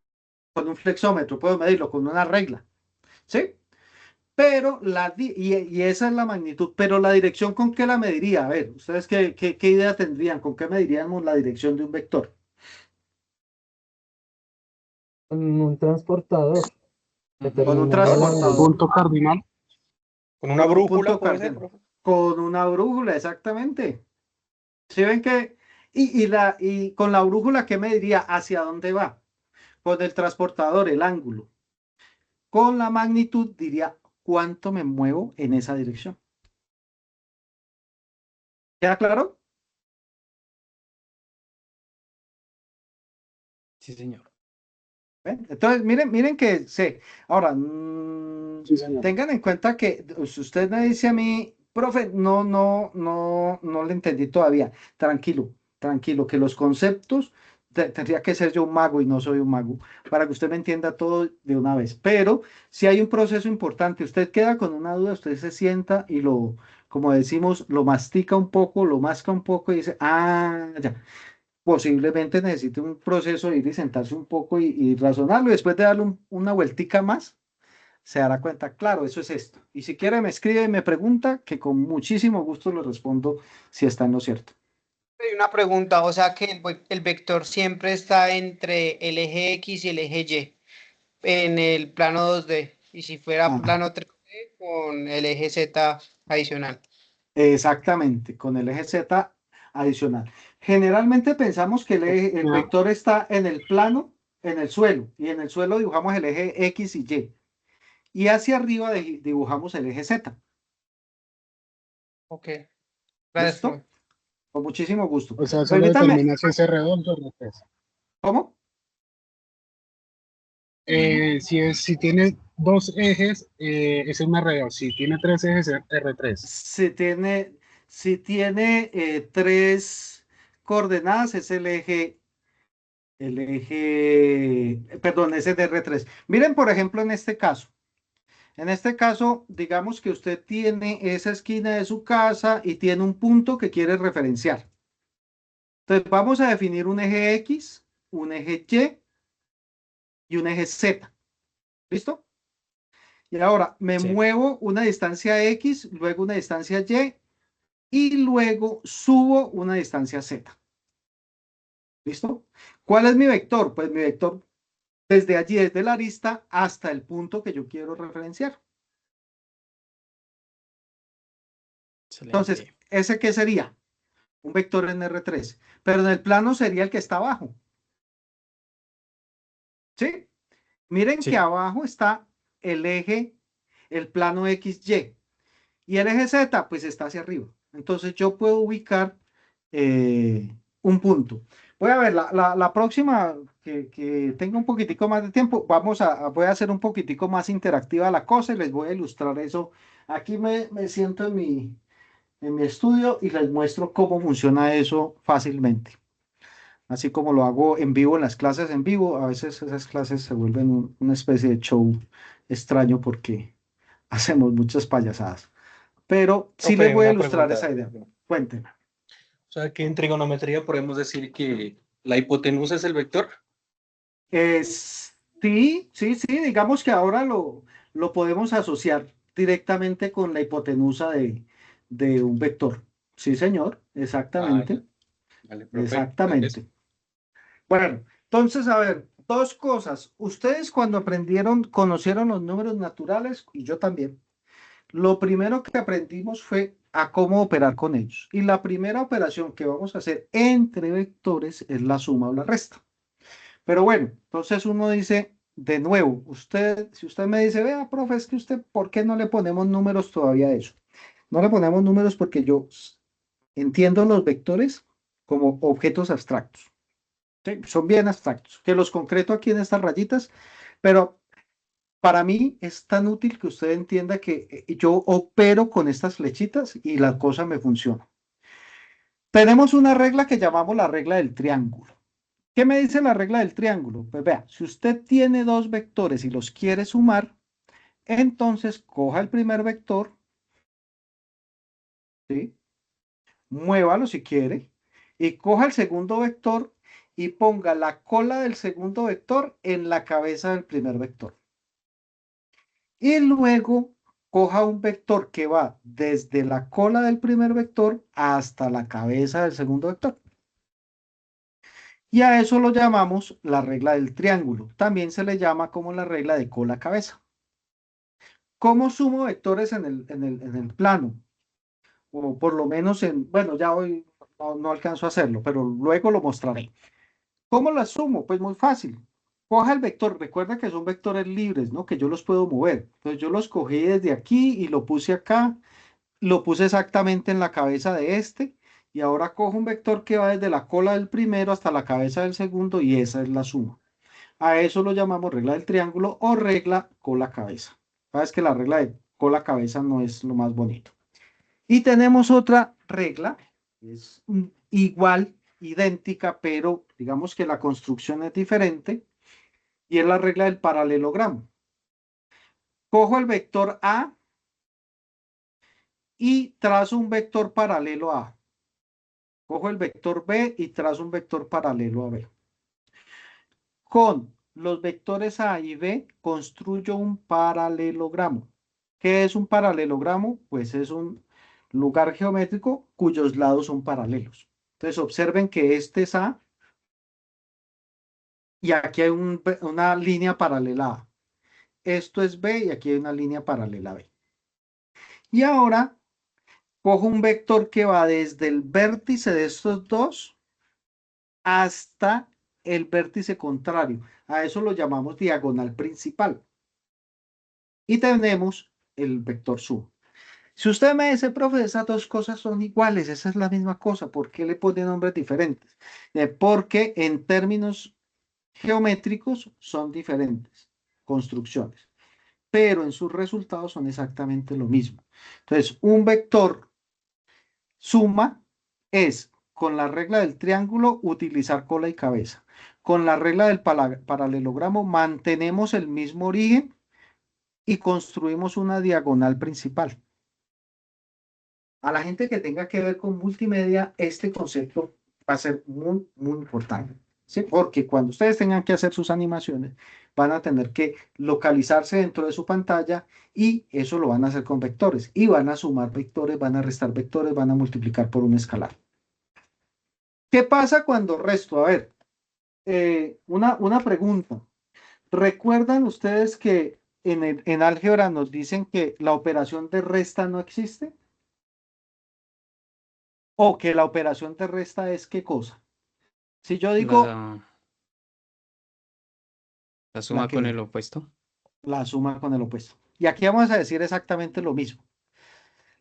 Con un flexómetro, puedo medirlo con una regla. ¿Sí? Pero y esa es la magnitud, pero la dirección, ¿con qué la mediría? A ver, ¿ustedes qué idea tendrían? ¿Con qué mediríamos la dirección de un vector? Con un transportador Con un determinando la transportador, Punto cardinal. Con una con un brújula punto puede ser, cardinal, profe. con una brújula, exactamente. ¿Sí ven que? Y con la brújula, ¿qué mediría? ¿Hacia dónde va? Con el transportador, el ángulo. Con la magnitud diría cuánto me muevo en esa dirección. ¿Queda claro? Sí, señor. ¿Ven? Entonces, miren que sé. Ahora, Sí, señor. tengan en cuenta que si usted me dice a mí, profe, no le entendí todavía. Tranquilo, tranquilo, que los conceptos tendría que ser yo un mago y no soy un mago, para que usted me entienda todo de una vez. Pero si hay un proceso importante, usted queda con una duda, usted se sienta y como decimos, lo mastica un poco, lo masca un poco y dice, ah, ya. Posiblemente necesite un proceso de ir y sentarse un poco y razonarlo, y después de darle una vueltica más, se dará cuenta, claro, eso es esto. Y si quiere me escribe y me pregunta, que con muchísimo gusto le respondo si está en lo cierto. Hay una pregunta, o sea que el vector siempre está entre el eje X y el eje Y en el plano 2D, y si fuera Ajá, plano 3D con el eje Z adicional. exactamente, con el eje Z adicional. Generalmente pensamos que el Ya. vector está en el plano, en el suelo, y en el suelo dibujamos el eje X y Y. Y hacia arriba dibujamos el eje Z. Ok, gracias, ¿Listo? profe. Con muchísimo gusto. O sea, eso lo Permítame, determina si es redondo o R3. ¿cómo? Si tiene dos ejes, es un R2. Si tiene tres ejes, es R3. Si tiene tres coordenadas, es perdón, es el R3. Miren, por ejemplo, en este caso. En este caso, digamos que usted tiene esa esquina de su casa y tiene un punto que quiere referenciar. Entonces, vamos a definir un eje X, un eje y un eje Z. ¿Listo? Y ahora me Sí. muevo una distancia X, luego una distancia Y y luego subo una distancia z. ¿Listo? ¿Cuál es mi vector? Pues mi vector desde allí, desde la arista hasta el punto que yo quiero referenciar. Entonces, Excelente. ¿ese qué sería? Un vector en R3, pero en el plano sería el que está abajo. ¿Sí? Miren que Sí. abajo está el eje, el plano XY, y el eje Z, pues está hacia arriba. Entonces yo puedo ubicar un punto. Voy a ver, la próxima que tenga un poquitico más de tiempo, voy a hacer un poquitico más interactiva la cosa y les voy a ilustrar eso. Aquí me siento en mi estudio y les muestro cómo funciona eso fácilmente. Así como lo hago en vivo en las clases en vivo, a veces esas clases se vuelven una especie de show extraño porque hacemos muchas payasadas. Pero sí les Profe, voy a una ilustrar pregunta. esa idea. Cuéntenme. O sea, que en trigonometría podemos decir que la hipotenusa es el vector. Sí, digamos que ahora lo podemos asociar directamente con la hipotenusa de un vector. Sí, señor, Ah, ya. exactamente, Vale, profe. Gracias. exactamente. Bueno, entonces, a ver, dos cosas. Ustedes cuando conocieron los números naturales, y yo también, lo primero que aprendimos fue a cómo operar con ellos. Y la primera operación que vamos a hacer entre vectores es la suma o la resta. Pero bueno, entonces uno dice, de nuevo, si usted me dice, vea, profe, es que usted, ¿por qué no le ponemos números todavía a eso? No le ponemos números porque yo entiendo los vectores como objetos abstractos. ¿Sí? Son bien abstractos, que los concreto aquí en estas rayitas, pero para mí es tan útil que usted entienda que yo opero con estas flechitas y la cosa me funciona. Tenemos una regla que llamamos la regla del triángulo. ¿Qué me dice la regla del triángulo? Pues vea, si usted tiene dos vectores y los quiere sumar, entonces coja el primer vector, ¿sí? Muévalo si quiere, y coja el segundo vector y ponga la cola del segundo vector en la cabeza del primer vector. Y luego coja un vector que va desde la cola del primer vector hasta la cabeza del segundo vector. Y a eso lo llamamos la regla del triángulo. También se le llama como la regla de cola-cabeza. ¿Cómo sumo vectores en el plano? O por lo menos bueno, ya hoy no alcanzo a hacerlo, pero luego lo mostraré. ¿Cómo las sumo? Pues muy fácil. Coja el vector, recuerda que son vectores libres, ¿no? Que yo los puedo mover. Entonces yo los cogí desde aquí y lo puse acá, lo puse exactamente en la cabeza de este, y ahora cojo un vector que va desde la cola del primero hasta la cabeza del segundo, y esa es la suma. A eso lo llamamos regla del triángulo o regla cola-cabeza. Sabes que la regla de cola-cabeza no es lo más bonito. Y tenemos otra regla, es igual, idéntica, pero digamos que la construcción es diferente, y es la regla del paralelogramo. Cojo el vector A y trazo un vector paralelo a A. Cojo el vector B y trazo un vector paralelo a B. Con los vectores A y B construyo un paralelogramo. ¿Qué es un paralelogramo? Pues es un lugar geométrico cuyos lados son paralelos. Entonces observen que este es A y aquí hay una línea paralela a A. Esto es B y aquí hay una línea paralela a B. Y ahora cojo un vector que va desde el vértice de estos dos hasta el vértice contrario. A eso lo llamamos diagonal principal. Y tenemos el vector suma. Si usted me dice, profe, esas dos cosas son iguales, esa es la misma cosa, ¿por qué le pone nombres diferentes? Porque en términos geométricos son diferentes construcciones, pero en sus resultados son exactamente lo mismo. Entonces, un vector suma es, con la regla del triángulo, utilizar cola y cabeza. Con la regla del paralelogramo, mantenemos el mismo origen y construimos una diagonal principal. A la gente que tenga que ver con multimedia, este concepto va a ser muy, muy importante. ¿sí? Porque cuando ustedes tengan que hacer sus animaciones, van a tener que localizarse dentro de su pantalla y eso lo van a hacer con vectores. Y van a sumar vectores, van a restar vectores, van a multiplicar por un escalar. ¿Qué pasa cuando resto? A ver, una pregunta. ¿Recuerdan ustedes que en álgebra nos dicen que la operación de resta no existe? ¿O que la operación de resta es qué cosa? Si yo digo La la suma con que el opuesto. la suma con el opuesto. Y aquí vamos a decir exactamente lo mismo.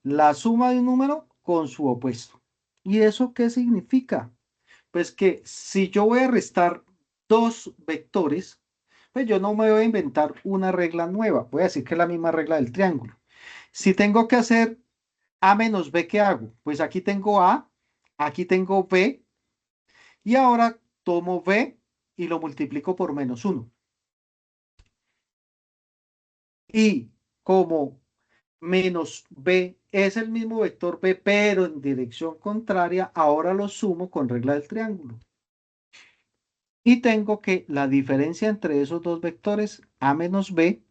La suma de un número con su opuesto. ¿Y eso qué significa? Pues que si yo voy a restar dos vectores, pues yo no me voy a inventar una regla nueva. Voy a decir que es la misma regla del triángulo. Si tengo que hacer A menos B, ¿qué hago? Pues aquí tengo A, aquí tengo B, y ahora tomo B y lo multiplico por -1. Y como menos B es el mismo vector B, pero en dirección contraria, ahora lo sumo con regla del triángulo. Y tengo que la diferencia entre esos dos vectores, A menos B,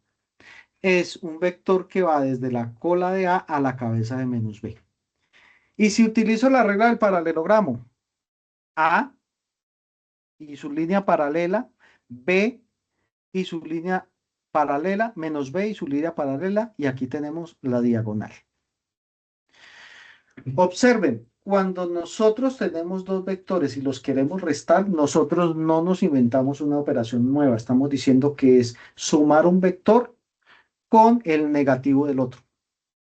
es un vector que va desde la cola de A la cabeza de -B. Y si utilizo la regla del paralelogramo, A y su línea paralela, B y su línea paralela, -B y su línea paralela, y aquí tenemos la diagonal. Observen, cuando nosotros tenemos dos vectores y los queremos restar, nosotros no nos inventamos una operación nueva, estamos diciendo que es sumar un vector con el negativo del otro.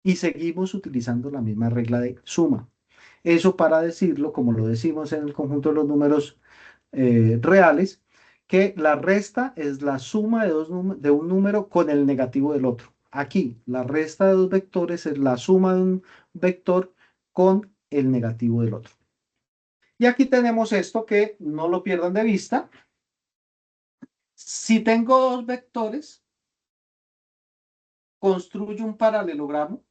Y seguimos utilizando la misma regla de suma. Eso para decirlo, como lo decimos en el conjunto de los números reales, que la resta es la suma de un número con el negativo del otro. Aquí, la resta de dos vectores es la suma de un vector con el negativo del otro. Y aquí tenemos esto que no lo pierdan de vista. Si tengo dos vectores, construyo un paralelogramo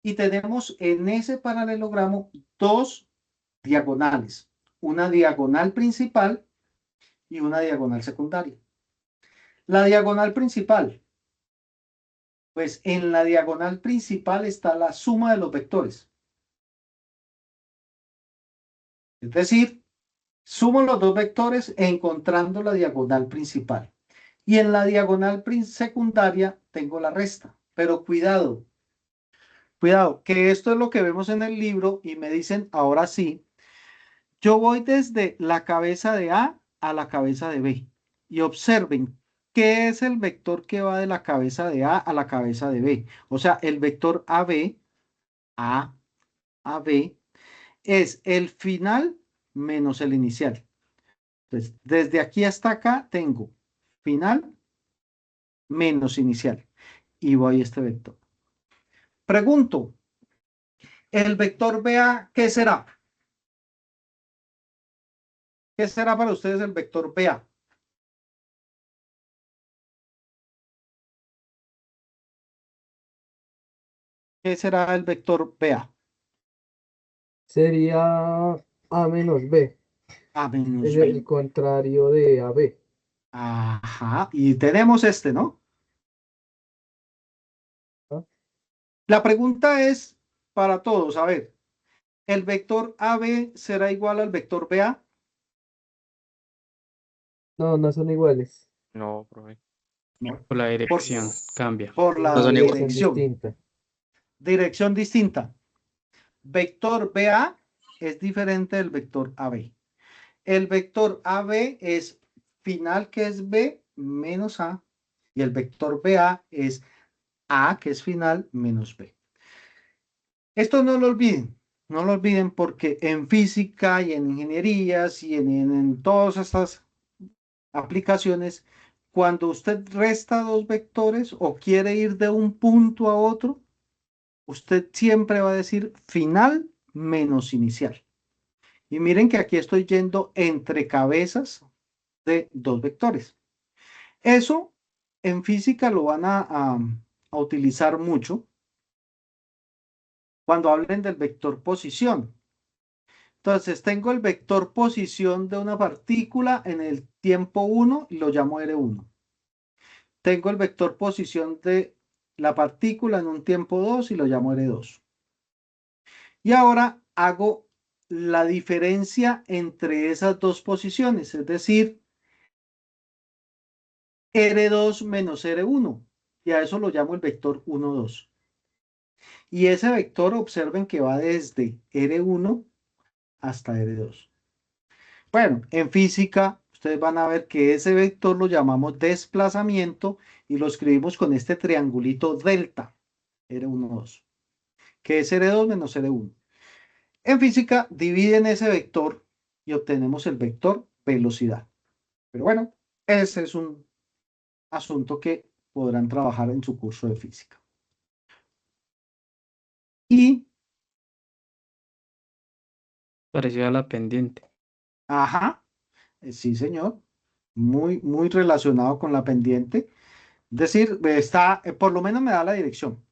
y tenemos en ese paralelogramo dos diagonales, una diagonal principal y una diagonal secundaria. La diagonal principal, pues en la diagonal principal está la suma de los vectores. Es decir, sumo los dos vectores encontrando la diagonal principal. Y en la diagonal secundaria tengo la resta. Pero cuidado, que esto es lo que vemos en el libro y me dicen, ahora sí, yo voy desde la cabeza de A a la cabeza de B. Y observen, ¿qué es el vector que va de la cabeza de A a la cabeza de B? O sea, el vector AB, A a B, es el final menos el inicial. Entonces, desde aquí hasta acá tengo final menos inicial. Y voy a este vector. Pregunto, ¿el vector BA qué será? ¿Qué será para ustedes el vector BA? ¿Qué será el vector BA? Sería A menos B. A menos Es B. el contrario de AB. Ajá, y tenemos este, ¿no? ¿Ah? La pregunta es para todos, a ver, ¿el vector AB será igual al vector BA? No, no son iguales. No, profe. No. Por la dirección cambia. Por la No son iguales. Dirección dirección. distinta. Dirección distinta. Vector BA es diferente del vector AB. El vector AB es final, que es B, menos A, y el vector BA es A, que es final, menos B. Esto no lo olviden porque en física y en ingenierías y en todas estas aplicaciones, cuando usted resta dos vectores o quiere ir de un punto a otro, usted siempre va a decir final menos inicial. Y miren que aquí estoy yendo entre cabezas de dos vectores. Eso en física lo van a utilizar mucho cuando hablen del vector posición. Entonces, tengo el vector posición de una partícula en el tiempo 1 y lo llamo R1. Tengo el vector posición de la partícula en un tiempo 2 y lo llamo R2. Y ahora hago la diferencia entre esas dos posiciones, es decir, R2 menos R1. Y a eso lo llamo el vector 1, 2. Y ese vector, observen que va desde R1 hasta R2. Bueno, en física, ustedes van a ver que ese vector lo llamamos desplazamiento y lo escribimos con este triangulito delta, R1, 2, que es R2 menos R1. En física, dividen ese vector y obtenemos el vector velocidad. Pero bueno, ese es un asunto que podrán trabajar en su curso de física. Y, Parecido a la pendiente. ajá, sí señor, muy relacionado con la pendiente. Es decir, está, por lo menos me da la dirección.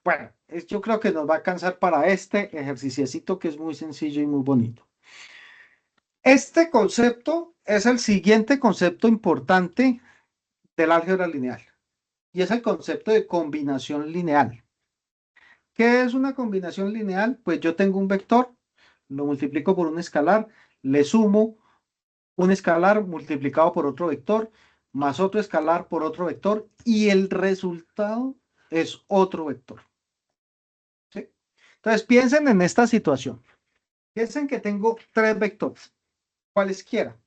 Bueno, yo creo que nos va a alcanzar para este ejerciciecito que es muy sencillo y muy bonito. Este concepto es el siguiente concepto importante del álgebra lineal y es el concepto de combinación lineal. ¿Qué es una combinación lineal? Pues yo tengo un vector, lo multiplico por un escalar, le sumo un escalar multiplicado por otro vector, más otro escalar por otro vector, y el resultado es otro vector. ¿Sí? Entonces piensen en esta situación. Piensen que tengo tres vectores, cualesquiera,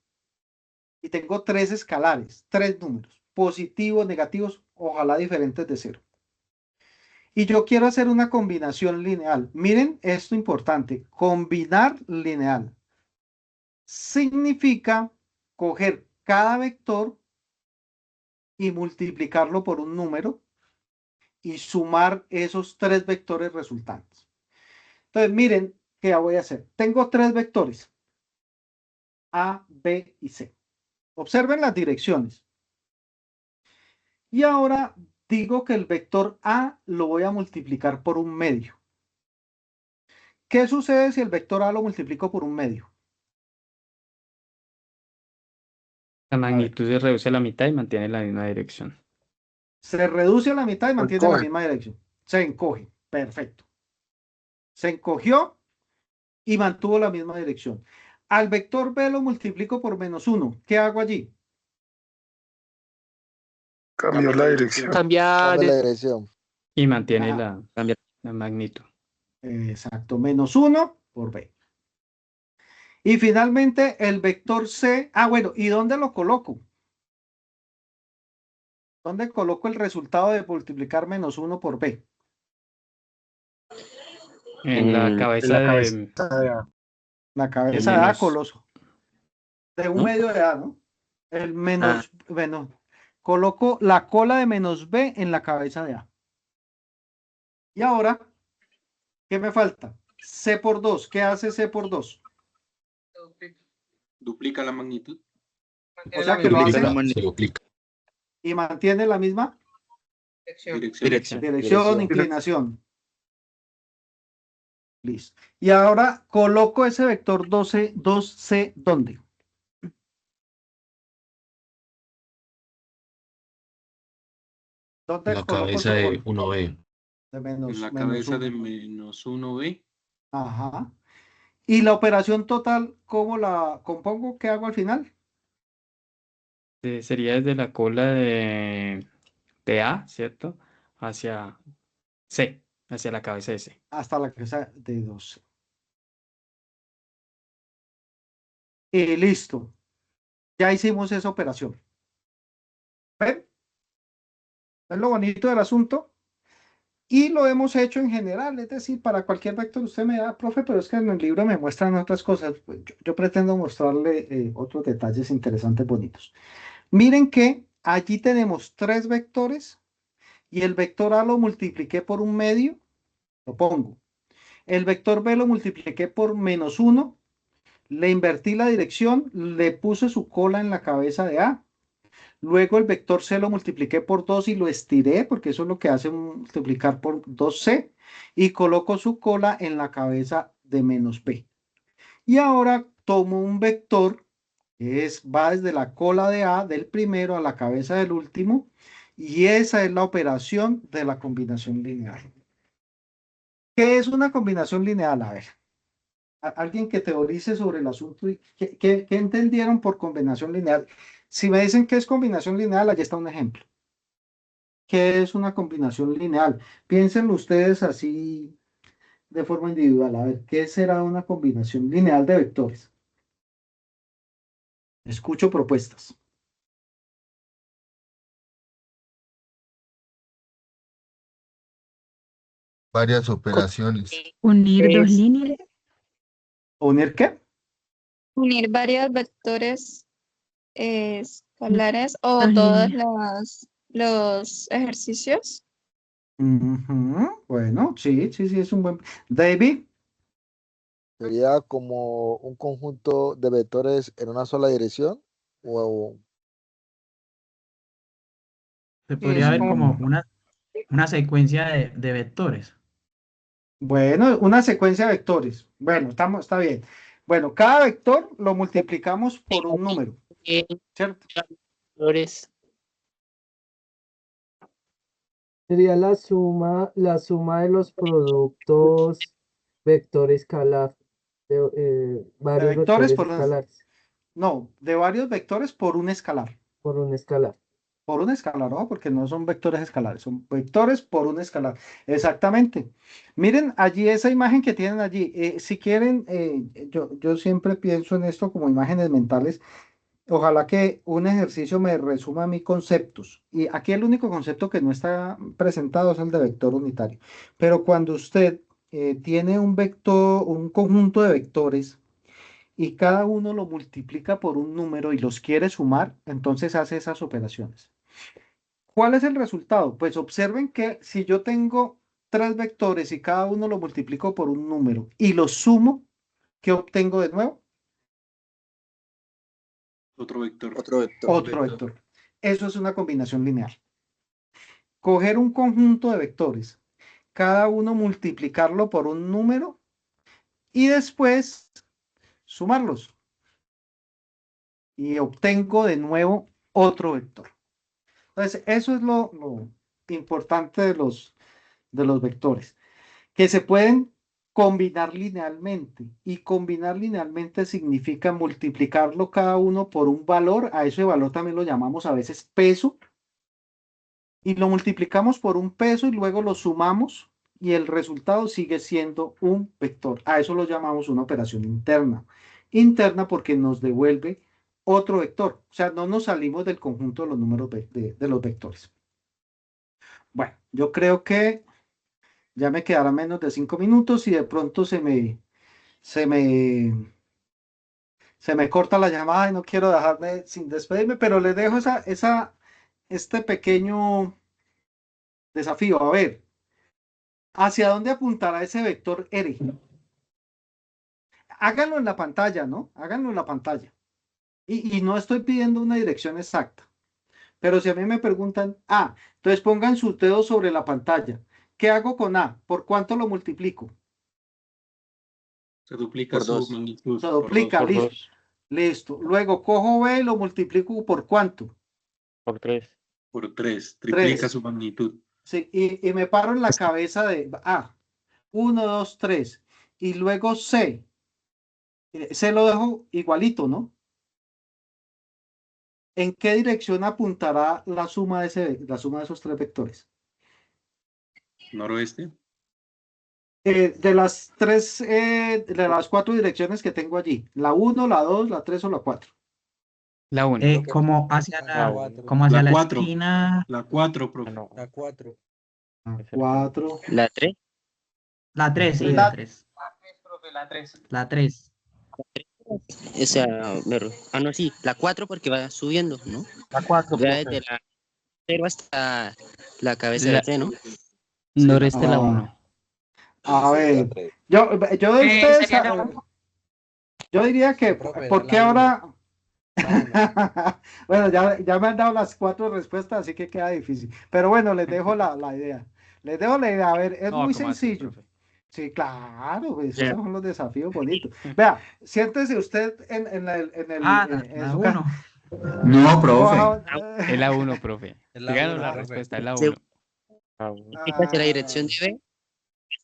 y tengo tres escalares, tres números, positivos, negativos, ojalá diferentes de cero. Y yo quiero hacer una combinación lineal. Miren esto importante, combinar lineal. Significa coger cada vector y multiplicarlo por un número y sumar esos tres vectores resultantes. Entonces, miren qué voy a hacer. Tengo tres vectores, A, B y C. Observen las direcciones. Y ahora digo que el vector A lo voy a multiplicar por un medio. ¿Qué sucede si el vector A lo multiplico por un medio? La magnitud se reduce a la mitad y mantiene la misma dirección. Se reduce a la mitad y mantiene la encoge. misma dirección. Se encoge. Perfecto. Se encogió y mantuvo la misma dirección. Al vector B lo multiplico por -1. ¿Qué hago allí? Cambió la dirección. Cambia Cambia la de dirección. Y mantiene Ajá. la magnitud. Exacto. -1 por B. Y finalmente el vector C. Ah, bueno, ¿y dónde lo coloco? ¿Dónde coloco el resultado de multiplicar -1 por B? En la cabeza En la de cabeza de A. La cabeza de A, menos. coloso. De un ¿No? medio de A, ¿no? El menos, bueno, coloco la cola de -B en la cabeza de A. Y ahora, ¿qué me falta? C por 2. ¿Qué hace C por 2? Duplica la magnitud. O sea que lo hace Se duplica. y mantiene la misma Dirección. dirección, inclinación. Listo. Y ahora coloco ese vector 2C, ¿dónde? ¿Dónde La coloco cabeza su de cola? 1B. De menos, En la menos cabeza de uno. -1B. Ajá. Y la operación total, ¿cómo la compongo? ¿Qué hago al final? Sería desde la cola de A, ¿cierto? Hacia C, hacia la cabeza de C. Hasta la cabeza de 12. Y listo. Ya hicimos esa operación. ¿Ven? Es lo bonito del asunto. Y lo hemos hecho en general, es decir, para cualquier vector usted me da, profe, pero es que en el libro me muestran otras cosas. Pues yo pretendo mostrarle otros detalles interesantes, bonitos. Miren que allí tenemos tres vectores y el vector A lo multipliqué por un medio, lo pongo. El vector B lo multipliqué por -1, le invertí la dirección, le puse su cola en la cabeza de A. Luego el vector C lo multipliqué por 2 y lo estiré, porque eso es lo que hace multiplicar por 2C. Y coloco su cola en la cabeza de menos b. Y ahora tomo un vector que va desde la cola de A del primero a la cabeza del último, y esa es la operación de la combinación lineal. ¿Qué es una combinación lineal? A ver, alguien que teorice sobre el asunto, y ¿qué entendieron por combinación lineal? Si me dicen que es combinación lineal, allí está un ejemplo. ¿Qué es una combinación lineal? Piénsenlo ustedes así de forma individual. A ver, ¿qué será una combinación lineal de vectores? Escucho propuestas. Varias operaciones. Unir dos Es líneas. ¿Unir qué? Unir varios vectores escalares o Dos todos líneas. los ejercicios. Ujú, bueno, sí, es un buen. David, Sería como un conjunto de vectores en una sola dirección. O Se ¿qué podría es ver como como? una secuencia de vectores. Bueno, una secuencia de vectores. Bueno, está bien. Bueno, cada vector lo multiplicamos por un número, ¿cierto? vectores. Sería la suma de los productos vector escalar, de De varios vectores vectores por escalares no, de varios vectores por un escalar. por un escalar. Por un escalar, ¿no? Porque no son vectores escalares, son vectores por un escalar. Exactamente. Miren allí esa imagen que tienen allí. Si quieren, yo siempre pienso en esto como imágenes mentales. Ojalá que un ejercicio me resuma mis conceptos. Y aquí el único concepto que no está presentado es el de vector unitario. Pero cuando usted tiene un vector, un conjunto de vectores y cada uno lo multiplica por un número y los quiere sumar, entonces hace esas operaciones. ¿Cuál es el resultado? Pues observen que si yo tengo tres vectores y cada uno lo multiplico por un número y los sumo, ¿qué obtengo de nuevo? Otro vector. Otro vector. Eso es una combinación lineal. Coger un conjunto de vectores, cada uno multiplicarlo por un número y después sumarlos. Y obtengo de nuevo otro vector. Entonces, eso es lo importante de los vectores, que se pueden combinar linealmente. Y combinar linealmente significa multiplicarlo cada uno por un valor. A ese valor también lo llamamos a veces peso. Y lo multiplicamos por un peso y luego lo sumamos y el resultado sigue siendo un vector. A eso lo llamamos una operación interna. Interna porque nos devuelve otro vector. O sea, no nos salimos del conjunto de los números de los vectores. Bueno, yo creo que ya me quedará menos de 5 minutos y de pronto se me corta la llamada y no quiero dejarme sin despedirme, pero les dejo este pequeño desafío. A ver, ¿hacia dónde apuntará ese vector R? Háganlo en la pantalla, ¿no? Háganlo en la pantalla. Y no estoy pidiendo una dirección exacta, pero si a mí me preguntan, entonces pongan sus dedos sobre la pantalla. ¿Qué hago con A? ¿Por cuánto lo multiplico? Se duplica Por su dos. magnitud. Se duplica, Por listo. dos. Listo. Luego cojo B y lo multiplico ¿por cuánto? Por tres. Por 3. Triplica 3. su magnitud. Sí, y me paro en la cabeza de A. 1, 2, 3. Y luego C. C lo dejo igualito, ¿no? ¿En qué dirección apuntará la suma de esos tres vectores? Noroeste. De las cuatro direcciones que tengo allí, la 1, la 2, la 3 o la 4. La 1. Como hacia La la 4. esquina. La 4, profe. La 4. La 4. La 3. La 3, sí, La- la 3. La 3. La 3. O sea, no, sí, la 4 porque va subiendo, ¿no? La 4, Ya profe. desde la 0 hasta la cabeza La- de C, ¿no? Noreste la Ah. 1. A ver, yo de ustedes, Sería la uno. yo diría que, Profe, ¿por qué la ahora? Bueno, ya me han dado las cuatro respuestas, así que queda difícil. Pero bueno, les dejo la idea. Les dejo la idea. A ver, es No, muy ¿cómo así, sencillo. profe? Sí, claro, pues Ya. esos son los desafíos bonitos. Vea, siéntese usted en La su uno. No, profe. Es la 1, profe. Es la Díganos uno, la profe. respuesta, es la Se- 1. Fíjate la dirección de B,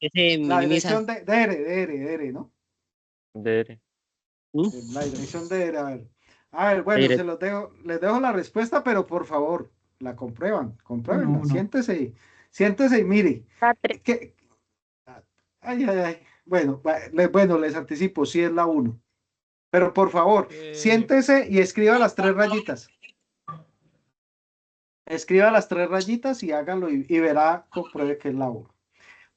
que se La minimiza. dirección de ERE, ¿no? Dere. La dirección de ERE, a ver, bueno, Dire- les dejo la respuesta, pero por favor, la compruébenla, Uno. siéntese y mire. ¿Qué? Ay, ay, ay. Bueno, bueno, les anticipo, sí es la 1. Pero por favor, siéntese y escriba las 3 rayitas. Escriba las 3 rayitas y hágalo y verá, compruebe que es la 1.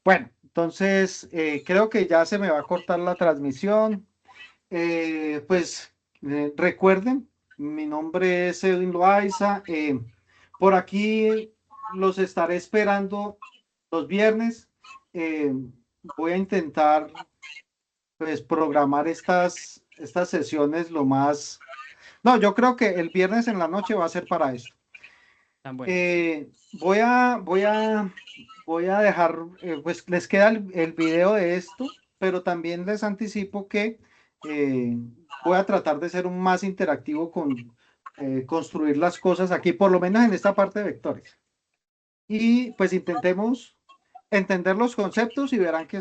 Bueno, entonces creo que ya se me va a cortar la transmisión. Recuerden, mi nombre es Edwin Loaiza. Por aquí los estaré esperando los viernes. Voy a intentar pues programar estas sesiones lo más... No, yo creo que el viernes en la noche va a ser para esto. Tan bueno. Voy a dejar, pues les queda el video de esto, pero también les anticipo que voy a tratar de ser un más interactivo con construir las cosas aquí, por lo menos en esta parte de vectores. Y pues intentemos entender los conceptos y verán que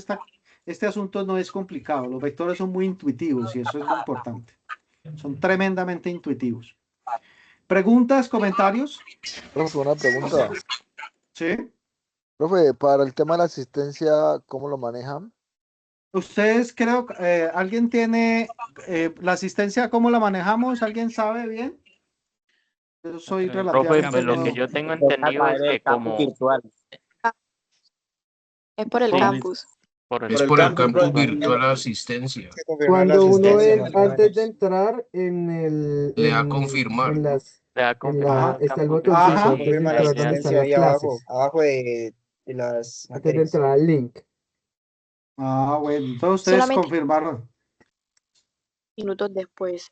este asunto no es complicado. Los vectores son muy intuitivos y eso es lo importante. Son tremendamente intuitivos. ¿Preguntas, comentarios? Profe, una pregunta. Sí. Profe, para el tema de la asistencia, ¿cómo lo manejan? Ustedes creo, ¿alguien tiene la asistencia, cómo la manejamos? ¿Alguien sabe bien? Yo soy Profe, relativamente pues lo que nuevo. yo tengo entendido es que como... virtual. Es por el Sí, campus. Es por el campus virtual. virtual la asistencia. Cuando uno asistencia, antes de entrar Le da a confirmar. en las, Le da en confirmar la, está el campus botoncito Ajá. antes de Confirma la entrar donde están asistencia las ahí abajo, clases, abajo de las antes de materias. entrar al link. Ah, bueno, entonces ustedes Solamente confirmaron. minutos después.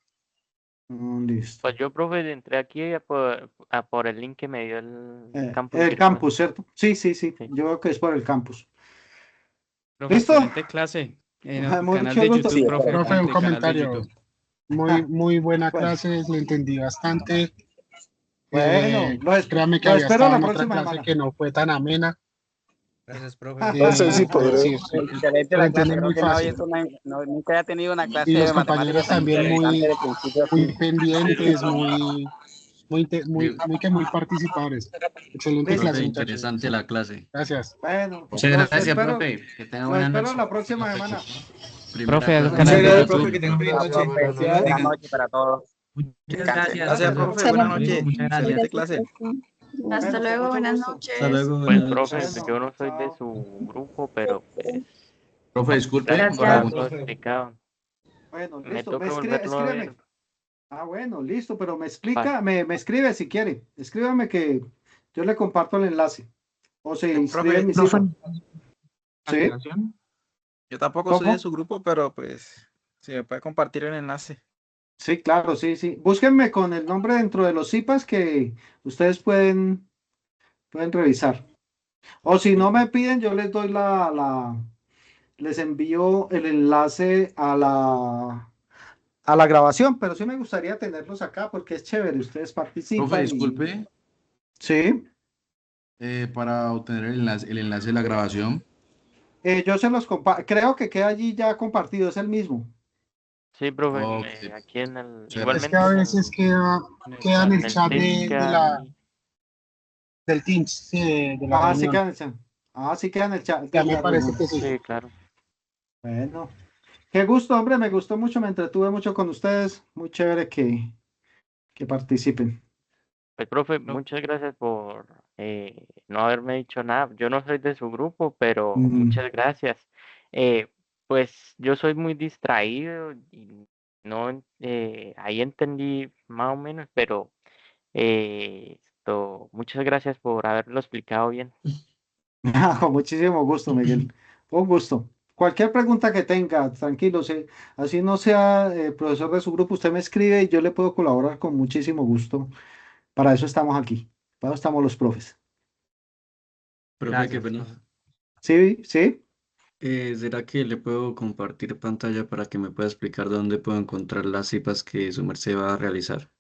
Listo. Pues yo, profe, entré aquí a por el link que me dio el campus El virtual. campus, ¿cierto? Sí. Sí. Yo creo que es por el campus. Profe, ¿Listo? excelente clase. En el Mucho canal de gusto. YouTube, profe. Profe, un excelente canal de comentario. YouTube. Muy buena Bueno. clase, lo entendí bastante. Bueno, Créame que lo había espero estado la en otra próxima clase semana. que no fue tan amena. Gracias, profe. Sí, excelente la lo clase. entienden Creo muy que no había fácil. nunca había tenido una clase Y los de matemáticas compañeros tan también interesante de principio a muy fin. pendientes, muy participadores. Excelente Listo. clase, Profe, muchachos. interesante la clase. Gracias. Bueno, Muchas los gracias, espero, profe. Que tenga los buena espero noche. la próxima semana. Primera Profe, al clase. canal de Muchas gracias, YouTube. profe, que tengan buena noche. Buenas Buenas noches. noches para todos. Muchas Descansen. gracias. Gracias, Profe. profe. Buenas Hasta luego, noches. muchas gracias. Excelente clase. Hasta Bueno, luego, con mucho buenas gusto. noches. Hasta luego. Pues, buenas profe, noches. yo no soy de Chao. su grupo, pero pues Profe, disculpe. gracias por Gracias. haberlo pregunta. explicado. Bueno, Me listo. toca volverlo a ver. Escríbeme. Ah, bueno, listo, pero me explica, me escribe si quiere. Escríbame que yo le comparto el enlace. O se inscribe en mi Profe, sitio. ¿Sí? Yo tampoco soy ¿Cómo? de su grupo, pero pues si me puede compartir el enlace. Sí, claro, sí. Búsquenme con el nombre dentro de los CIPAS que ustedes pueden revisar. O si no me piden, yo les doy les envío el enlace a la grabación, pero sí me gustaría tenerlos acá porque es chévere, ustedes Profe, participan. disculpe. Sí, Para obtener el enlace de la grabación. yo se los comparto, creo que queda allí ya compartido, es el mismo. Sí, profe, Ok. aquí en el... Sí, Es que a veces queda en el chat del Teams, sí, de la Sí reunión. queda en el chat. Sí queda en el chat. Ya me parece que sí. Sí, claro. Bueno, qué gusto, hombre, me gustó mucho, me entretuve mucho con ustedes, muy chévere que participen. Pues, profe, muchas gracias por no haberme dicho nada. Yo no soy de su grupo, pero muchas gracias. Pues yo soy muy distraído y no, ahí entendí más o menos, pero muchas gracias por haberlo explicado bien. Con muchísimo gusto, Miguel. Un gusto. Cualquier pregunta que tenga, tranquilo, así no sea profesor de su grupo, usted me escribe y yo le puedo colaborar con muchísimo gusto. Para eso estamos aquí. Para eso estamos los profes. Profe, qué pena. Sí. ¿Será que le puedo compartir pantalla para que me pueda explicar dónde puedo encontrar las cipas que su merced va a realizar?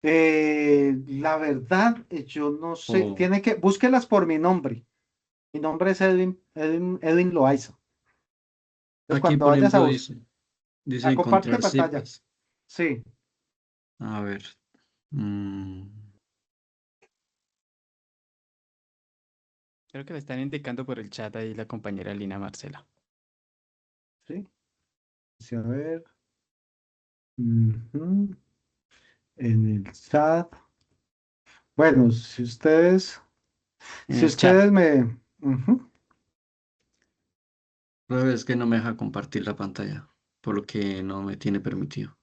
La verdad, yo no sé, O tiene que, búsquelas por mi nombre. Mi nombre es Edwin Loaiza. Entonces, aquí, cuando por vayas a ejemplo, buscar, dice comparte encontrar pantalla. cipas. Sí, A ver. mm, Creo que le están indicando por el chat ahí la compañera Lina Marcela. sí. Sí, a ver. Ujú. En el chat. Bueno, si En el chat. ustedes me... ujú. Profe, es que no me deja compartir la pantalla, por lo que no me tiene permitido.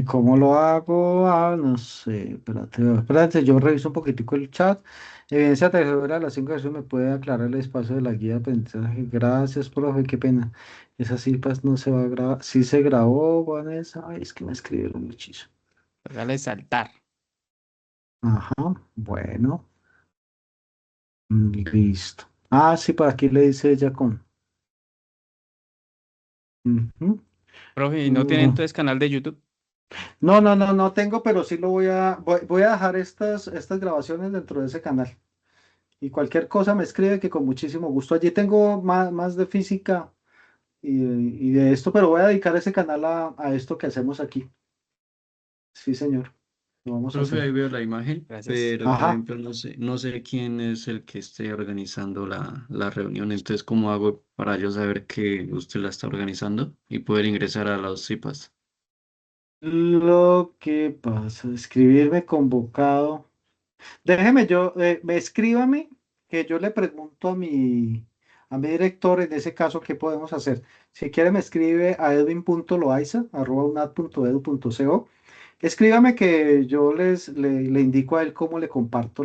¿Cómo lo hago? No sé, espérate, yo reviso un poquitico el chat. Evidencia tercera a las 5 de eso me puede aclarar el espacio de la guía de aprendizaje. Gracias, profe, qué pena. Esa sí, pues no se va a grabar. Sí se grabó, Vanessa. Ay, es que me escribieron muchísimo. Hágale saltar. Ajá, bueno, listo. Ah, sí, por aquí le dice ella con. Ujú. Profe, ¿y no tiene entonces canal de YouTube? No, no tengo, pero sí lo voy a dejar estas grabaciones dentro de ese canal. Y cualquier cosa me escribe que con muchísimo gusto. Allí tengo más de física y de esto, pero voy a dedicar ese canal a esto que hacemos aquí. Sí, señor. Lo vamos a Profe, ahí hacer. veo la imagen, Gracias. pero por Ajá. ejemplo no sé quién es el que esté organizando la reunión, entonces ¿cómo hago para yo saber que usted la está organizando y poder ingresar a las cipas? Lo que pasa, escribirme convocado. Déjeme escríbame que yo le pregunto a mi director en ese caso qué podemos hacer. Si quiere me escribe a edwin.loaiza@unad.edu.co. Escríbame que yo le indico a él cómo le comparto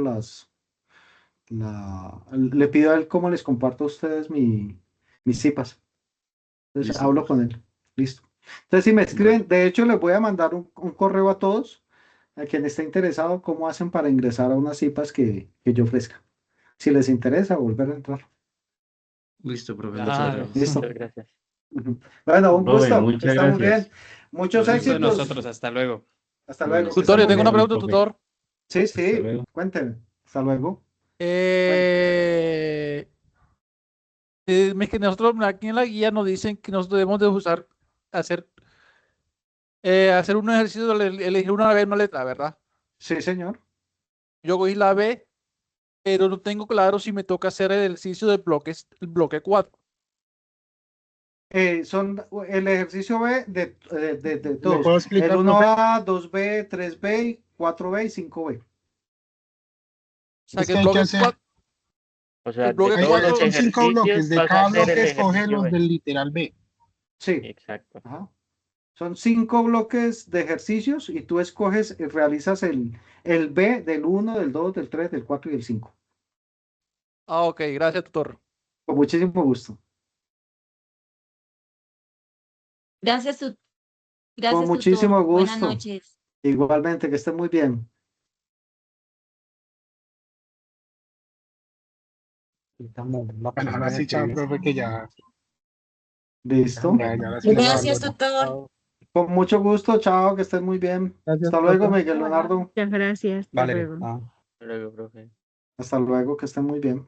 le pido a él cómo les comparto a ustedes mis cipas. Entonces Listo, hablo profe. con él. Listo. Entonces si me Vale, escriben, de hecho les voy a mandar un correo a todos, a quien esté interesado, cómo hacen para ingresar a unas cipas que yo ofrezca. Si les interesa, volver a entrar. listo, profe, muchas Claro, gracias. Listo. Muchas gracias. Ujú. Bueno, un Profe, gusto. Que muchas estén muy bien. gracias. Muchos gusto de Igualmente. éxitos. nosotros. Hasta luego. Hasta Bueno, luego. Que que estén esté Tutor, yo muy muy tengo una bien. bien, pregunta, profe. tutor. Sí, Hasta sí. luego. Cuéntenme. Hasta luego. Eh, es que nosotros aquí en la guía nos dicen que nos debemos de hacer, hacer un ejercicio de elegir una B, una letra, ¿verdad? Sí, señor. Yo cogí la B, pero no tengo claro si me toca hacer el ejercicio de bloques, el bloque 4. Son el ejercicio B de ¿Le todos. puedo El explicar, profe? 1A, 2B, 3B, 4B y 5B. O sea Es que que el hay que bloque hacer, 4, O el sea, de bloque todos los son 4, 5 bloques. ejercicios De vas a cada hacer bloque el escoge ejercicio los B. del literal B. Sí. Exacto. Ajá. Son 5 bloques de ejercicios y tú escoges, realizas el B del 1, del 2, del 3, del 4 y del 5. ok, gracias, tutor. Con muchísimo gusto. Gracias, Con gracias, tutor. muchísimo Buenas gusto. noches. Igualmente, que esté muy bien. Bueno, ahora sí, chao, profe, que ya, Listo. ya ahora sí lo Gracias, abandono. tutor. Con mucho gusto. Chao, que estén muy bien. Gracias, Hasta luego, profe. Miguel Leonardo. Muchas gracias. Hasta luego. Hasta luego, profe. Hasta luego, que estén muy bien.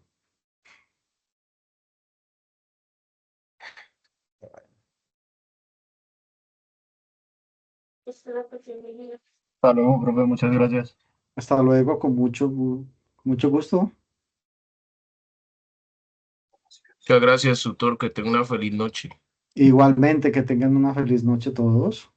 Hasta luego, profe, muchas gracias. Hasta luego, con mucho gusto. Muchas gracias, tutor, que tenga una feliz noche. Igualmente, que tengan una feliz noche todos.